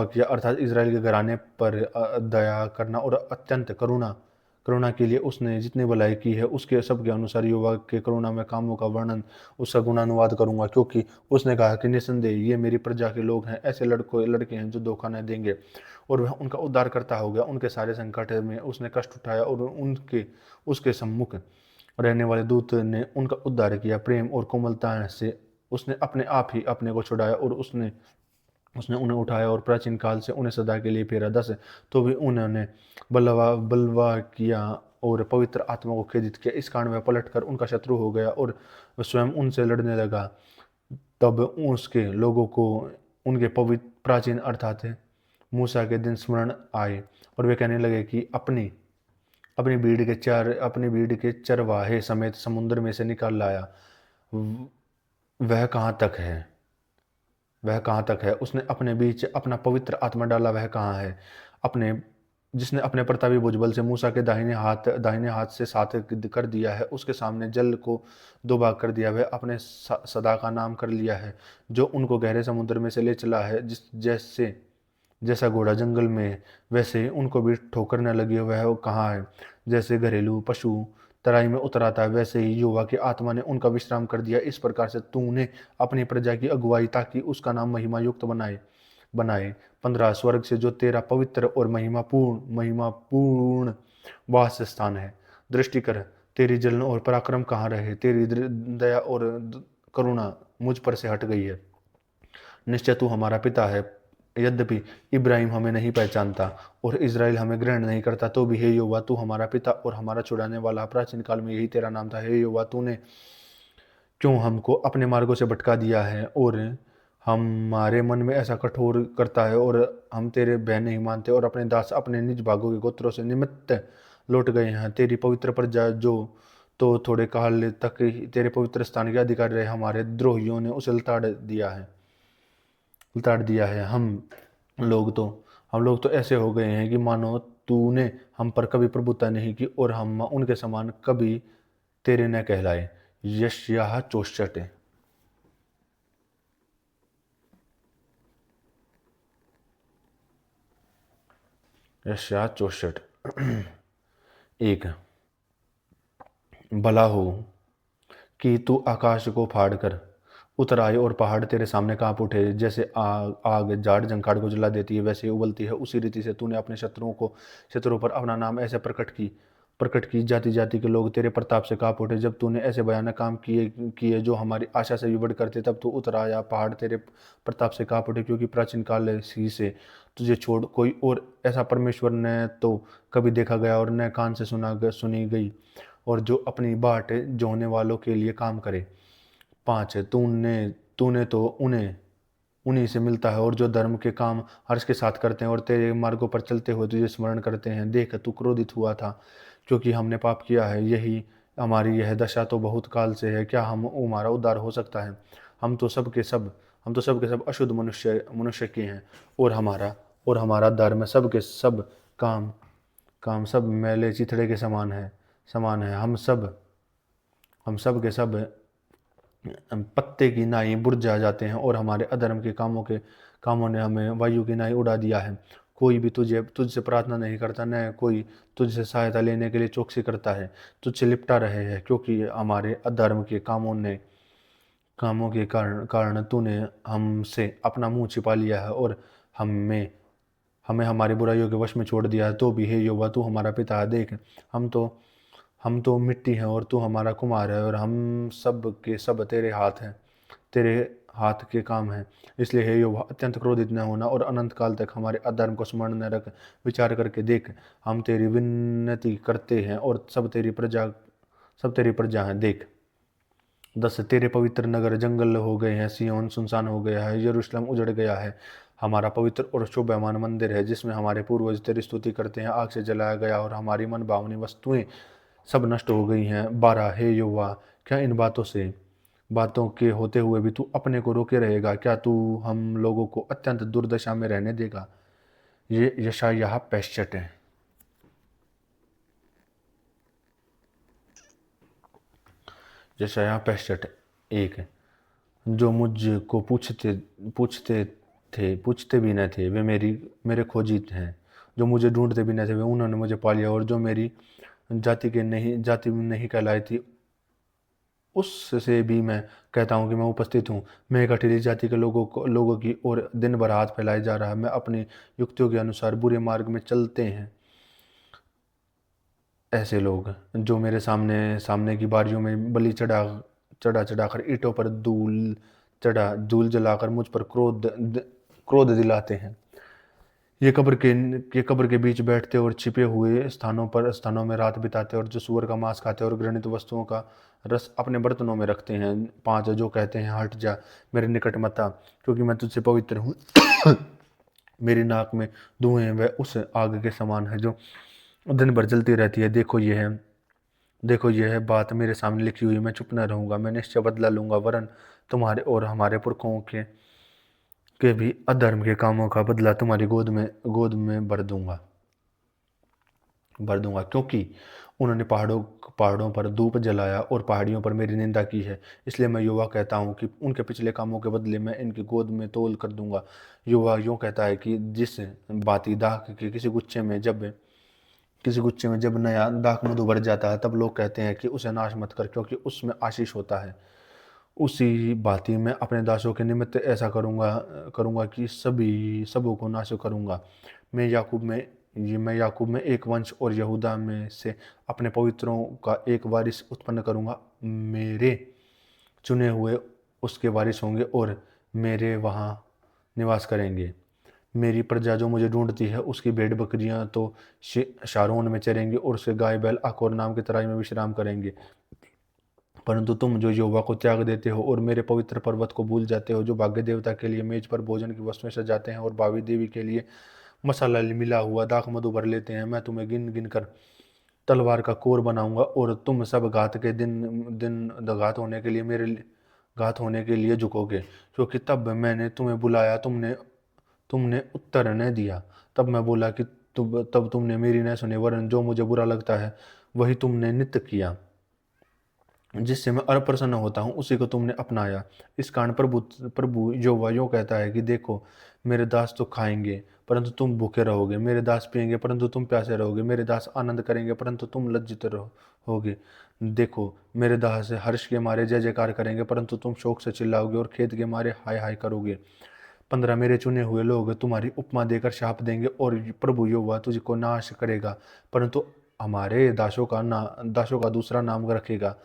किया, अर्थात इसराइल के घराने पर दया करना और अत्यंत करुणा के लिए उसने जितनी भलाई की है, उसके सब के अनुसार यहोवा के करुणा में कामों का वर्णन, उसका गुणानुवाद करूंगा। क्योंकि उसने कहा कि निसंदेह ये मेरी प्रजा के लोग हैं, ऐसे लड़के हैं जो धोखा न देंगे। और वह उनका उद्धारकर्ता हो गया। उनके सारे संकट में उसने कष्ट उठाया, और उसके सम्मुख रहने वाले दूत ने उनका उद्धार किया। प्रेम और कोमलता से उसने अपने आप ही अपने को छुड़ाया, और उसने उसने उन्हें उठाया और प्राचीन काल से उन्हें सदा के लिए फेरा। 10 तो भी उन्होंने बलवा किया और पवित्र आत्मा को खेदित किया। इस कारण वह पलटकर उनका शत्रु हो गया और वह स्वयं उनसे लड़ने लगा। तब उसके लोगों को उनके पवित्र प्राचीन अर्थात मूसा के दिन स्मरण आए, और वे कहने लगे कि अपनी भीड़ के चरवाहे समेत समुद्र में से निकाल लाया। वह कहाँ तक है उसने अपने बीच अपना पवित्र आत्मा डाला, वह कहाँ है अपने जिसने अपने प्रतापी भुजबल से मूसा के दाहिने हाथ से साथ कर दिया है। उसके सामने जल को 2 भाग कर दिया। वह अपने सदा का नाम कर लिया है, जो उनको गहरे समुद्र में से ले चला है। जैसा घोड़ा जंगल में, वैसे उनको भी ठोकर न लगी। वह कहाँ है? जैसे घरेलू पशु तराई में उतराता है, वैसे ही यहोवा की आत्मा ने उनका विश्राम कर दिया। इस प्रकार से तूने अपनी प्रजा की अगुवाई, ताकि उसका नाम महिमा युक्त बनाए। 15 स्वर्ग से जो तेरा पवित्र और महिमापूर्ण वास स्थान है, दृष्टि कर, तेरी जलन और पराक्रम कहाँ रहे? तेरी दया और करुणा मुझ पर से हट गई है। निश्चय तू हमारा पिता है, यद्यपि इब्राहिम हमें नहीं पहचानता और इज़राइल हमें ग्रहण नहीं करता, तो भी हे यहोवा तू हमारा पिता और हमारा छुड़ाने वाला। प्राचीन काल में यही तेरा नाम था। हे यहोवा, तूने क्यों हमको अपने मार्गों से भटका दिया है और हमारे मन में ऐसा कठोर करता है और हम तेरे भय नहीं मानते और अपने दास अपने निज भागों के गोत्रों से निमित्त लौट गए हैं। तेरी पवित्र प्रजा जो तो थोड़े काल तक ही तेरे पवित्र स्थान के अधिकारी रहे, हमारे द्रोहियों ने उसे उतार दिया है। लोग तो हम लोग तो ऐसे हो गए हैं कि मानो तूने हम पर कभी प्रभुता नहीं की और हम उनके समान कभी तेरे न कहलाए। यशायाह 64। यशायाह 64। एक। भला हो कि तू आकाश को फाड़ कर उतर आए और पहाड़ तेरे सामने कांप उठे। जैसे आग आग जाड़ जंखाड़ को जला देती है वैसे ही उबलती है, उसी रीति से तूने अपने शत्रुओं पर अपना नाम ऐसे प्रकट की। जाति जाति के लोग तेरे प्रताप से कांप उठे। जब तूने ऐसे भयानक काम किए किए जो हमारी आशा से भी बढ़ करते, तब तू उतर आया, पहाड़ तेरे प्रताप से कांप उठे, क्योंकि प्राचीन काल ही से तुझे छोड़ कोई और ऐसा परमेश्वर न तो कभी देखा गया और न कान से सुनी गई, और जो अपनी बाट जोहने वालों के लिए काम करे। 5 है, तूने तूने तो उन्हें उन्हीं से मिलता है और जो धर्म के काम हर्ष के साथ करते हैं और तेरे मार्गों पर चलते हुए तुझे स्मरण करते हैं। देख, तू क्रोधित हुआ था क्योंकि हमने पाप किया है, यही हमारी यह दशा तो बहुत काल से है। क्या हमारा उद्धार हो सकता है? हम तो सब के सब हम तो सब के सब अशुद्ध मनुष्य के हैं, और हमारा धर्म सब के सब काम काम सब मैले चिथड़े के समान है। हम सब के सब पत्ते की नाई बुझा जाते हैं और हमारे अधर्म के कामों ने हमें वायु की नाई उड़ा दिया है। कोई भी तुझसे प्रार्थना नहीं करता, न कोई तुझसे सहायता लेने के लिए चौकसी करता है। तुझसे लिपटा रहे हैं क्योंकि हमारे अधर्म के कामों के कारण तूने हमसे अपना मुंह छिपा लिया है और हमें हमें हमारी बुराइयों के वश में छोड़ दिया है। तो भी हे यहोवा, तू हमारा पिता है। देख, हम तो हम तो मिट्टी हैं और तू हमारा कुम्हार है, और हम सब के सब तेरे हाथ के काम हैं। इसलिए हे यहोवा, अत्यंत क्रोधित न होना और अनंत काल तक हमारे अधर्म को स्मरण न रख। विचार करके देख, हम तेरी विनती करते हैं और सब तेरी प्रजा हैं। देख, 10, तेरे पवित्र नगर जंगल हो गए हैं, सिय्योन सुनसान हो गया है, यरूशलेम उजड़ गया है। हमारा पवित्र और शोभायमान मंदिर है जिसमें हमारे पूर्वज तेरी स्तुति करते हैं, आग से जलाया गया और हमारी मन भावनी वस्तुएं सब नष्ट हो गई हैं। 12, हे यहोवा, क्या इन बातों के होते हुए भी तू अपने को रोके रहेगा? क्या तू हम लोगों को अत्यंत दुर्दशा में रहने देगा? ये यशायाह 65 है। यशायाह 65। 1। जो मुझको पूछते पूछते भी न थे, वे मेरे खोजी हैं। जो मुझे ढूंढते भी न थे, वे उन्होंने मुझे पा लिया। और जो मेरी जाति में नहीं कहलाई थी, उससे भी मैं कहता हूँ कि मैं उपस्थित हूँ। मैं एक अठीली जाति के लोगों की ओर दिन भर हाथ फैलाए जा रहा है। मैं अपनी युक्तियों के अनुसार बुरे मार्ग में चलते हैं ऐसे लोग, जो मेरे सामने सामने की बारियों में बलि चढ़ाकर ईंटों पर धूल जलाकर मुझ पर क्रोध दिलाते हैं। ये कब्र के बीच बैठते और छिपे हुए स्थानों में रात बिताते, और जो सूअर का मांस खाते और घृणित वस्तुओं का रस अपने बर्तनों में रखते हैं। 5, जो कहते हैं, हट जा, मेरे निकट मत आ, क्योंकि मैं तुझसे पवित्र हूँ। मेरी नाक में धुएं वह उस आग के समान है जो दिन भर जलती रहती है। देखो यह है बात मेरे सामने लिखी हुई। मैं चुप न रहूंगा, मैं निश्चय बदला लूंगा, वरन तुम्हारे और हमारे पुरखों के भी अधर्म के कामों का बदला तुम्हारी गोद में भर दूंगा, क्योंकि उन्होंने पहाड़ों पर धूप जलाया और पहाड़ियों पर मेरी निंदा की है। इसलिए मैं युवा कहता हूँ कि उनके पिछले कामों के बदले मैं इनकी गोद में तोल कर दूंगा। युवा यूँ कहता है कि जिस बाती दाख के किसी गुच्छे में जब नया दाख मधु भर जाता है, तब लोग कहते हैं कि उसे नाश मत कर, क्योंकि उसमें आशीष होता है। उसी भांति मैं अपने दासों के निमित्त ऐसा करूंगा कि सबों को नाश करूंगा। मैं याकूब में एक वंश और यहूदा में से अपने पवित्रों का एक वारिस उत्पन्न करूंगा। मेरे चुने हुए उसके वारिस होंगे और मेरे वहाँ निवास करेंगे। मेरी प्रजा जो मुझे ढूंढती है, उसकी भेड़ बकरियां तो शारोन में चरेंगी और उसके गाय बैल अकोर नाम की तराई में विश्राम करेंगे। परंतु तुम जो यहोवा को त्याग देते हो और मेरे पवित्र पर्वत को भूल जाते हो, जो भाग्य देवता के लिए मेज पर भोजन की वस्तुएं सजाते हैं और भावी देवी के लिए मसाला मिला हुआ दाख मधु भर लेते हैं, मैं तुम्हें गिन गिन कर तलवार का कोर बनाऊंगा और तुम सब घात के दिन दिन घात होने के लिए झुकोगे। क्योंकि तब मैंने तुम्हें बुलाया, तुमने तुमने उत्तर न दिया। तब मैं बोला कि तब तुमने मेरी न सुनी, वरन जो मुझे बुरा लगता है वही तुमने नित्य किया। जिससे मैं अप्रसन्न होता हूँ उसी को तुमने अपनाया। इस कारण प्रभु प्रभु यहोवा यूँ कहता है कि देखो, मेरे दास तो खाएंगे परंतु तुम भूखे रहोगे, मेरे दास पिएंगे परंतु तुम प्यासे रहोगे, मेरे दास आनंद करेंगे परंतु तुम लज्जित रहोगे। देखो, मेरे दास हर्ष के मारे जय जयकार करेंगे परंतु तुम शोक से चिल्लाओगे और खेद के मारे हाय हाय करोगे। 15 मेरे चुने हुए लोग तुम्हारी उपमा देकर शाप देंगे और प्रभु यहोवा तुझको नाश करेगा, परंतु हमारे दासों का दूसरा नाम रखेगा।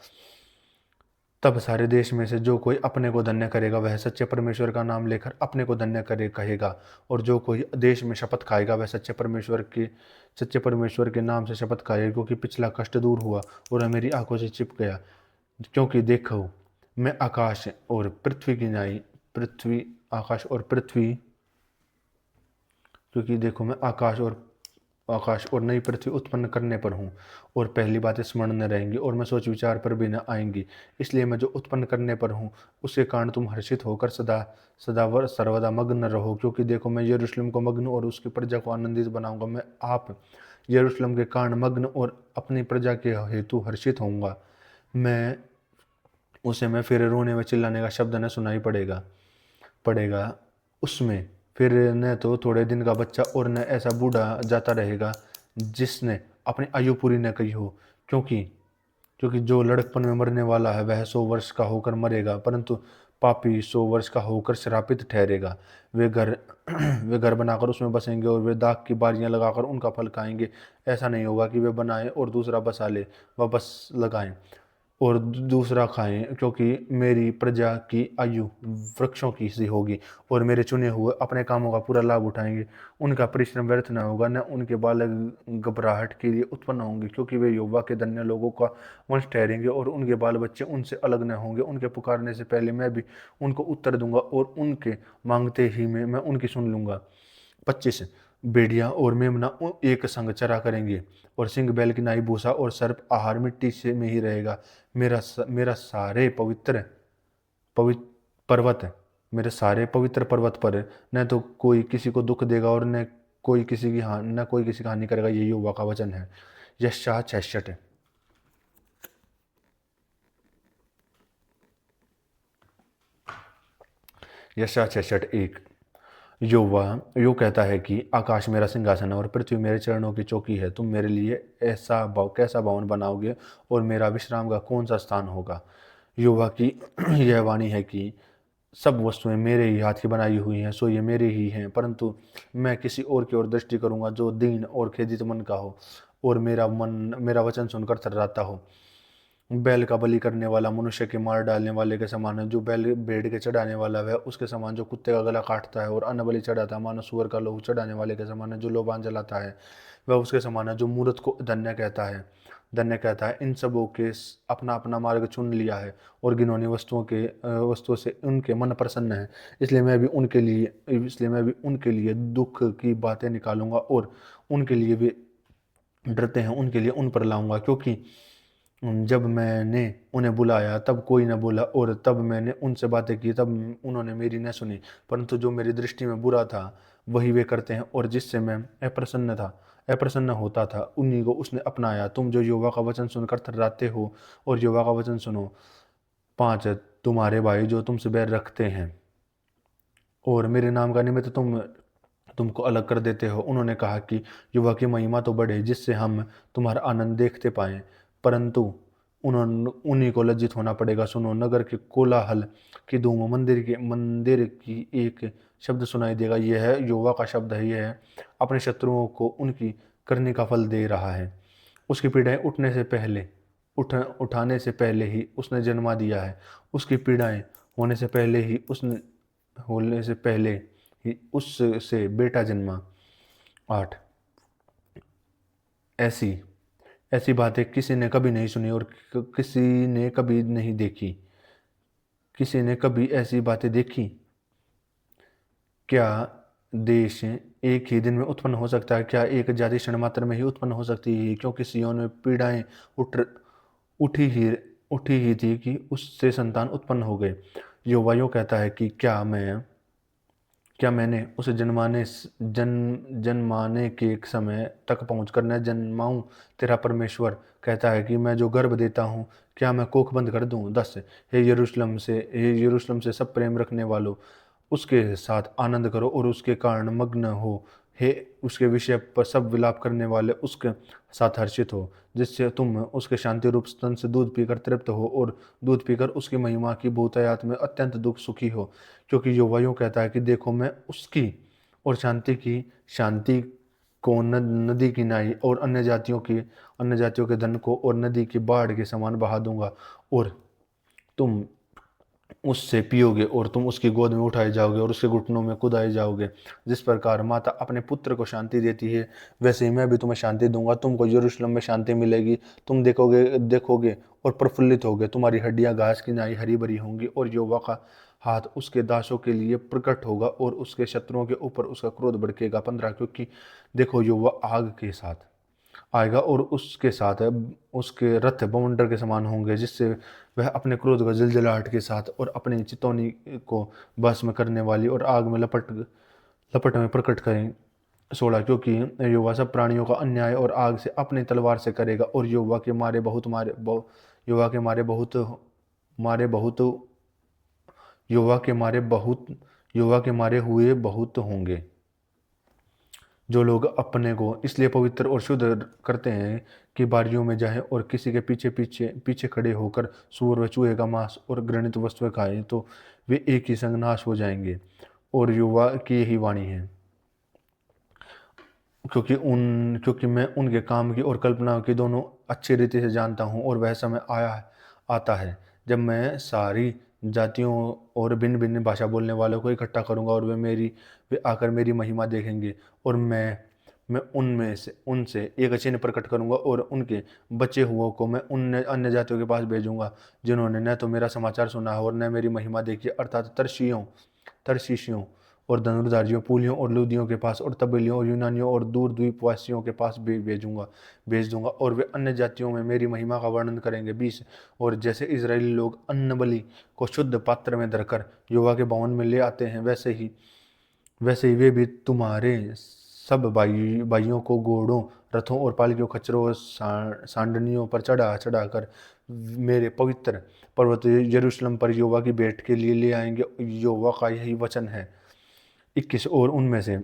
तब सारे देश में से जो कोई अपने को धन्य करेगा वह सच्चे परमेश्वर का नाम लेकर अपने को धन्य करे कहेगा, और जो कोई देश में शपथ खाएगा वह सच्चे परमेश्वर के नाम से शपथ खाएगा, क्योंकि पिछला कष्ट दूर हुआ और वह मेरी आंखों से छिप गया। क्योंकि देखो, मैं आकाश और पृथ्वी की न्याय पृथ्वी आकाश और पृथ्वी क्योंकि देखो, मैं आकाश और नई पृथ्वी उत्पन्न करने पर हूँ, और पहली बातें स्मरण न रहेंगी और मैं सोच विचार पर भी न आएंगी। इसलिए मैं जो उत्पन्न करने पर हूँ उसके कारण तुम हर्षित होकर सदा सर्वदा मग्न रहो। क्योंकि देखो, मैं यरूशलेम को मग्न और उसकी प्रजा को आनंदित बनाऊंगा। मैं आप यरूशलेम के कारण मग्न और अपनी प्रजा के हेतु हर्षित होऊंगा। मैं फिर रोने व चिल्लाने का शब्द न सुनाई पड़ेगा उसमें। फिर न तो थोड़े दिन का बच्चा और न ऐसा बूढ़ा जाता रहेगा जिसने अपनी आयु पूरी न की हो। क्योंकि क्योंकि जो लड़कपन में मरने वाला है वह 100 वर्ष का होकर मरेगा, परंतु पापी 100 वर्ष का होकर श्रापित ठहरेगा। वे घर वे घर बनाकर उसमें बसेंगे और वे दाख की बारियां लगाकर उनका फल खाएंगे। ऐसा नहीं होगा कि वे बनाएं और दूसरा बसा ले, वह बस लगाएं और दूसरा खाएं, क्योंकि मेरी प्रजा की आयु वृक्षों की सी होगी और मेरे चुने हुए अपने कामों का पूरा लाभ उठाएंगे। उनका परिश्रम व्यर्थ न होगा, न उनके बालक घबराहट के लिए उत्पन्न होंगे, क्योंकि वे यहोवा के धन्य लोगों का वंश ठहरेंगे और उनके बाल बच्चे उनसे अलग न होंगे। उनके पुकारने से पहले मैं भी उनको उत्तर दूंगा और उनके मांगते ही में मैं उनकी सुन लूंगा। 25 भेड़िया और मेमना एक संग चरा करेंगे और सिंह बैल की नाई भूसा और सर्प आहार मिट्टी से में ही रहेगा। मेरा सारे पवित्र पर्वत मेरे सारे पवित्र पर्वत पर न तो कोई किसी को दुख देगा और न कोई किसी की हानि करेगा। यही यहोवा का वचन है। यशायाह 66। यशायाह 66:1। यहोवा यूँ कहता है कि आकाश मेरा सिंहासन है और पृथ्वी मेरे चरणों की चौकी है। तुम मेरे लिए कैसा भवन बनाओगे और मेरा विश्राम का कौन सा स्थान होगा। यहोवा की यह वाणी है कि सब वस्तुएं मेरे ही हाथ की बनाई हुई हैं, सो ये मेरे ही हैं, परंतु मैं किसी और की ओर दृष्टि करूंगा जो दीन और खेदित मन का हो और मेरा वचन सुनकर थर्राता हो। बैल का बलि करने वाला मनुष्य के मार डालने वाले के समान है। जो बैल भेड़ के चढ़ाने वाला है उसके समान, जो कुत्ते का गला काटता है और अन्न बलि चढ़ाता है, मानो सूअर का लहू चढ़ाने वाले के समान है। जो लोबान जलाता है वह उसके समान है। जो मूर्त को धन्य कहता है। इन सबों के अपना अपना मार्ग चुन लिया है और घिनौनी वस्तुओं से उनके मन प्रसन्न है। इसलिए मैं भी उनके लिए दुख की बातें निकालूंगा और उनके लिए वे डरते हैं उनके लिए उन पर लाऊंगा। क्योंकि जब मैंने उन्हें बुलाया तब कोई न बोला और तब मैंने उनसे बातें की तब उन्होंने मेरी न सुनी। परंतु जो मेरी दृष्टि में बुरा था वही वे करते हैं और जिससे मैं अप्रसन्न होता था उन्हीं को उसने अपनाया। तुम जो यहोवा का वचन सुनकर थर्राते हो और यहोवा का वचन सुनो। 5 तुम्हारे भाई जो तुमसे बैर रखते हैं और मेरे नाम का निमित्त तुमको अलग कर देते हो, उन्होंने कहा कि युवा की महिमा तो बढ़े जिससे हम तुम्हारा आनंद देखते पाएं, परंतु उन्हीं को लज्जित होना पड़ेगा। सुनो, नगर के कोलाहल की धूम, मंदिर की एक शब्द सुनाई देगा। यह है यहोवा का शब्द है, यह है अपने शत्रुओं को उनकी करने का फल दे रहा है। उसकी पीड़ाएं उठाने से पहले ही उसने जन्मा दिया है। उसकी पीड़ाएं होने से पहले ही उससे बेटा जन्मा। 8 ऐसी ऐसी बातें किसी ने कभी नहीं सुनी और किसी ने कभी नहीं देखी। किसी ने कभी ऐसी बातें देखी? क्या देश एक ही दिन में उत्पन्न हो सकता है? क्या एक जाति क्षण मात्र में ही उत्पन्न हो सकती है? क्योंकि सियोन में पीड़ाएं उठ उठी ही उठी ही थी कि उससे संतान उत्पन्न हो गए। युवा यूँ कहता है कि क्या मैंने उसे जन्माने के एक समय तक पहुंचकर न जन्माऊं? तेरा परमेश्वर कहता है कि मैं जो गर्भ देता हूं, क्या मैं कोख बंद कर दूं? 10। हे यरूशलेम से सब प्रेम रखने वालों, उसके साथ आनंद करो और उसके कारण मग्न हो। हे उसके विषय पर सब विलाप करने वाले, उसके साथ हर्षित हो, जिससे तुम उसके शांति रूप स्तन से दूध पीकर तृप्त हो और दूध पीकर उसकी महिमा की बहुतायत में अत्यंत दुख सुखी हो। क्योंकि यहोवा यूँ कहता है कि देखो, मैं उसकी और शांति को नदी की नाई और अन्य जातियों के धन को और नदी की बाढ़ के समान बहा दूंगा, और तुम उससे पियोगे और तुम उसकी गोद में उठाए जाओगे और उसके घुटनों में कुदाए जाओगे। जिस प्रकार माता अपने पुत्र को शांति देती है, वैसे ही मैं भी तुम्हें शांति दूंगा। तुमको यरूशलेम में शांति मिलेगी। तुम देखोगे और प्रफुल्लित होगे। तुम्हारी हड्डियां घास की नाई हरी भरी होंगी और यहोवा का हाथ उसके दासों के लिए प्रकट होगा और उसके शत्रुओं के ऊपर उसका क्रोध भड़केगा। 15। क्योंकि देखो, यहोवा आग के साथ आएगा और उसके साथ उसके रथ बवंडर के समान होंगे, जिससे वह अपने क्रोध का जलजलाहट के साथ और अपनी चितौनी को भस्म करने वाली और आग में लपट में प्रकट करें। 16। क्योंकि यहोवा सब प्राणियों का अन्याय और आग से अपनी तलवार से करेगा और यहोवा के मारे बहुत यहोवा के मारे हुए बहुत होंगे। जो लोग अपने को इसलिए पवित्र और शुद्ध करते हैं कि बारियों में जाएं और किसी के पीछे पीछे पीछे खड़े होकर सूअर व चूहे का मांस और घृणित वस्तुएं खाएं, तो वे एक ही संग नाश हो जाएंगे। और युवा की यही वाणी है, क्योंकि मैं उनके काम की और कल्पनाओं की दोनों अच्छी रीति से जानता हूँ। और वह समय आता है जब मैं सारी जातियों और भिन्न भिन्न भाषा बोलने वालों को इकट्ठा करूंगा और वे आकर मेरी महिमा देखेंगे। और मैं उनमें से उनसे एक चिन्ह प्रकट करूंगा और उनके बचे हुओं को मैं उन अन्य जातियों के पास भेजूंगा, जिन्होंने न तो मेरा समाचार सुना है और न मेरी महिमा देखी, अर्थात तरशीशियों और धनुर्धारियों, पूलियों और लूदियों के पास और तबेलियों और यूनानियों और दूर द्वीपवासियों के पास भेज दूंगा, और वे अन्य जातियों में मेरी महिमा का वर्णन करेंगे। 20। और जैसे इजरायली लोग अन्न बलि को शुद्ध पात्र में धरकर यहोवा के भवन में ले आते हैं, वैसे ही वे भी तुम्हारे सब भाइयों को घोड़ों, रथों और पालकियों, खच्चरों और सांडनियों पर चढ़ा चढ़ा कर मेरे पवित्र पर्वत यरूशलेम पर यहोवा की भेंट के लिए ले आएंगे। यहोवा का यही वचन है। 21। और उनमें से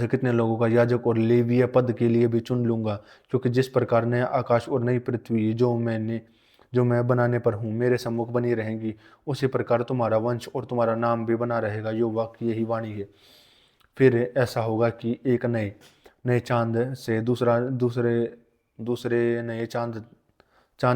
कितने लोगों का याजक और लेवीय पद के लिए भी चुन लूंगा, क्योंकि जिस प्रकार नया आकाश और नई पृथ्वी जो मैं बनाने पर हूँ मेरे सम्मुख बनी रहेंगी, उसी प्रकार तुम्हारा वंश और तुम्हारा नाम भी बना रहेगा। यहोवा की यही वाणी है। फिर ऐसा होगा कि एक नए नए चांद से दूसरे नए चांद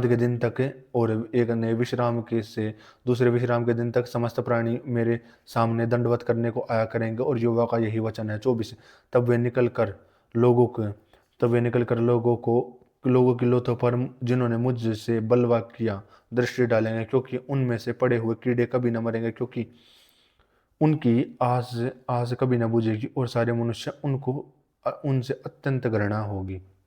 के दिन तक और एक नए विश्राम के से दूसरे विश्राम के दिन तक समस्त प्राणी मेरे सामने दंडवत करने को आया करेंगे। और यहोवा का यही वचन है। 24। तब वे निकल कर लोगों को तब वे निकल कर लोगों की लोथों पर, जिन्होंने मुझसे बलवा किया, दृष्टि डालेंगे, क्योंकि उनमें से पड़े हुए कीड़े कभी न मरेंगे, क्योंकि उनकी आस आस कभी न बुझेगी और सारे मनुष्य उनसे अत्यंत घृणा होगी।